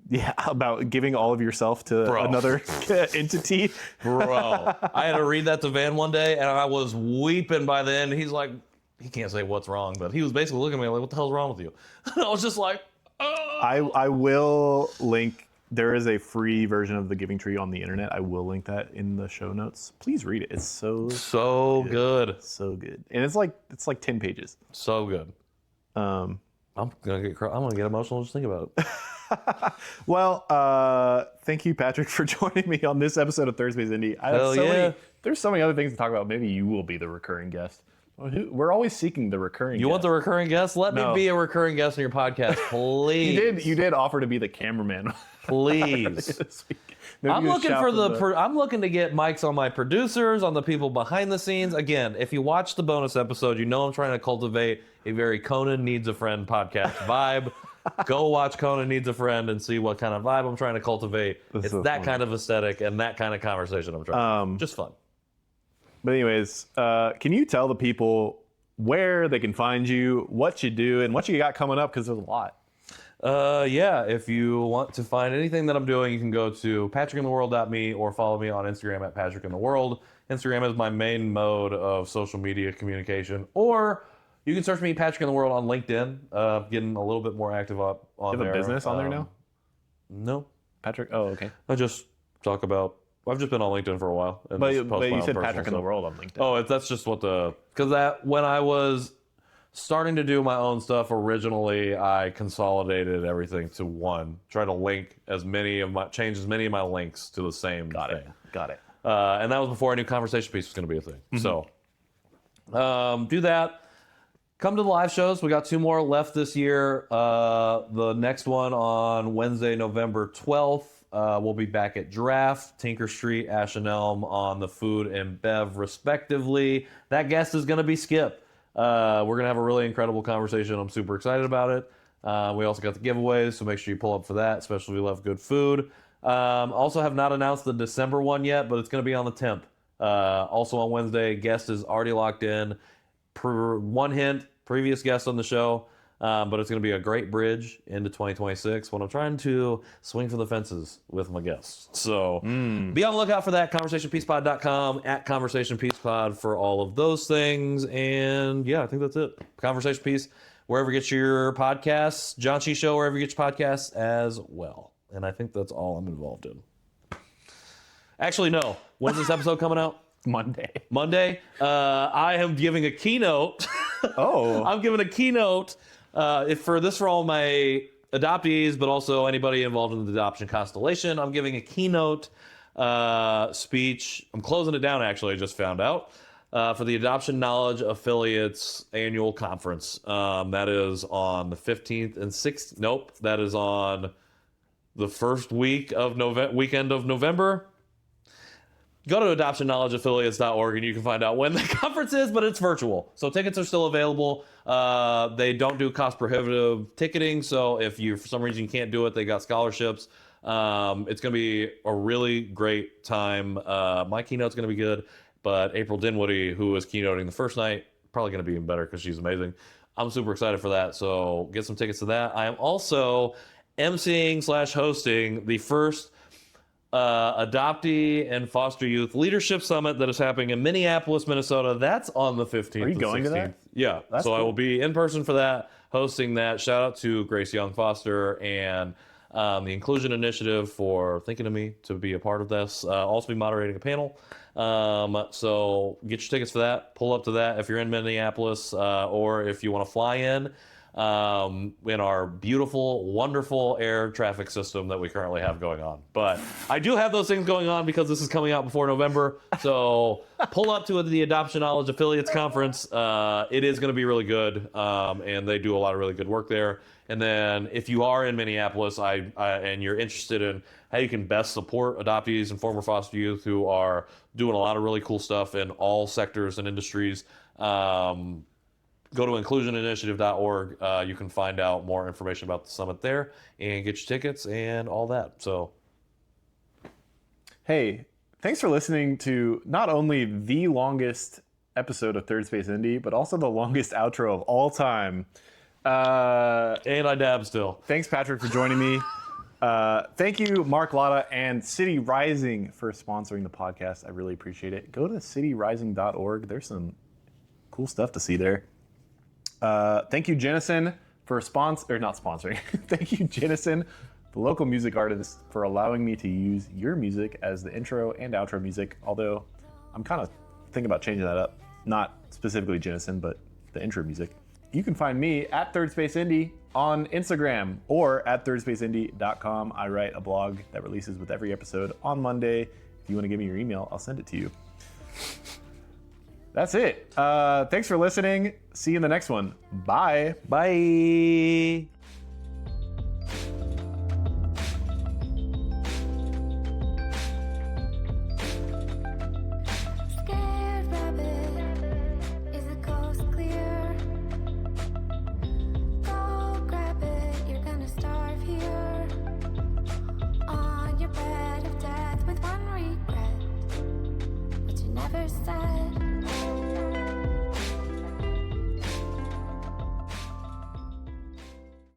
Yeah, about giving all of yourself to another entity. Bro, I had to read that to Van one day, and I was weeping by the end. He's like, he can't say what's wrong, but he was basically looking at me like, what the hell's wrong with you? And I was just like, oh. I will link, there is a free version of The Giving Tree on the internet. I will link that in the show notes. Please read it. It's so good. So good. And it's like 10 pages. So good. I'm gonna get emotional just think about it. Well, thank you, Patrick, for joining me on this episode of Third Space Indy. There's so many other things to talk about. Maybe you will be the recurring guest. We're always seeking the recurring You guest. want the recurring guest? Let me be a recurring guest on your podcast, please. You did offer to be the cameraman. Please. I'm looking to get mics on my producers, on the people behind the scenes. Again, if you watch the bonus episode, you know I'm trying to cultivate a very Conan Needs a Friend podcast vibe. Go watch Conan Needs a Friend and see what kind of vibe I'm trying to cultivate. It's so that kind of aesthetic and that kind of conversation I'm trying. Just fun. But anyways, can you tell the people where they can find you, what you do, and what you got coming up? Because there's a lot. Yeah, if you want to find anything that I'm doing, you can go to patrickintheworld.me or follow me on Instagram at patrickintheworld. Instagram is my main mode of social media communication. Or you can search me Patrick in the World on LinkedIn. Getting a little bit more active up on there. You have a business on there now? No. Patrick? Oh, okay. I just talk about... I've just been on LinkedIn for a while. But you said Patrick in the World on LinkedIn. Oh, that's just what because when I was starting to do my own stuff originally, I consolidated everything to one. Try to link change as many of my links to the same thing. Got it. And that was before I knew conversation piece was going to be a thing. Mm-hmm. So do that. Come to the live shows. We got 2 more left this year. The next one on Wednesday, November 12th. We'll be back at Draft, Tinker Street, Ash and Elm on the food and bev, respectively. That guest is going to be Skip. We're going to have a really incredible conversation. I'm super excited about it. We also got the giveaways, so make sure you pull up for that, especially if you love good food. Also have not announced the December one yet, but it's going to be on the 10th. Also on Wednesday, guest is already locked in. One hint, previous guest on the show. But it's going to be a great bridge into 2026 when I'm trying to swing for the fences with my guests. So be on the lookout for that. ConversationPeacePod.com, at ConversationPeacePod for all of those things. And yeah, I think that's it. Conversation Piece, wherever you get your podcasts. John Chi Show, wherever you get your podcasts as well. And I think that's all I'm involved in. Actually, no. When's this episode coming out? Monday. I am giving a keynote. I'm giving a keynote for all my adoptees, but also anybody involved in the adoption constellation. I'm giving a keynote speech. I'm closing it down, actually, I just found out, for the Adoption Knowledge Affiliates annual conference. That is on the 15th and 16th. Nope, that is on the first weekend of November. Go to adoptionknowledgeaffiliates.org and you can find out when the conference is, but it's virtual. So tickets are still available. They don't do cost prohibitive ticketing. So if you, for some reason, can't do it, they got scholarships. It's going to be a really great time. My keynote's going to be good, but April Dinwiddie, who was keynoting the first night, probably going to be even better because she's amazing. I'm super excited for that. So get some tickets to that. I am also emceeing/hosting the first adoptee and foster youth leadership summit that is happening in Minneapolis, Minnesota. That's on the 15th. Are you going 16th. to that? Yeah. That's so cool. I will be in person for that, hosting that. Shout out to Grace Young Foster and the Inclusion Initiative for thinking of me to be a part of this. Also be moderating a panel. So get your tickets for that. Pull up to that if you're in Minneapolis or if you want to fly in. in our beautiful, wonderful air traffic system that we currently have going on. But I do have those things going on because this is coming out before November. So pull up to the Adoption Knowledge Affiliates Conference. It is going to be really good, and they do a lot of really good work there. And then if you are in Minneapolis and you're interested in how you can best support adoptees and former foster youth who are doing a lot of really cool stuff in all sectors and industries, go to inclusioninitiative.org. You can find out more information about the summit there and get your tickets and all that. So, Hey, thanks for listening to not only the longest episode of Third Space Indy, but also the longest outro of all time. and I dab still. Thanks, Patrick, for joining me. Thank you, Mark Latta and City Rising for sponsoring the podcast. I really appreciate it. Go to cityrising.org. There's some cool stuff to see there. Thank you, Jennison, for not sponsoring. Thank you, Jennison, the local music artist, for allowing me to use your music as the intro and outro music. Although I'm kind of thinking about changing that up. Not specifically Jennison, but the intro music. You can find me at Third Space Indy on Instagram or at thirdspaceindy.com. I write a blog that releases with every episode on Monday. If you want to give me your email, I'll send it to you. That's it. Thanks for listening. See you in the next one. Bye. Bye. Scared rabbit, is the coast clear? Go grab it, you're gonna starve here. On your bed of death with one regret, what you never said.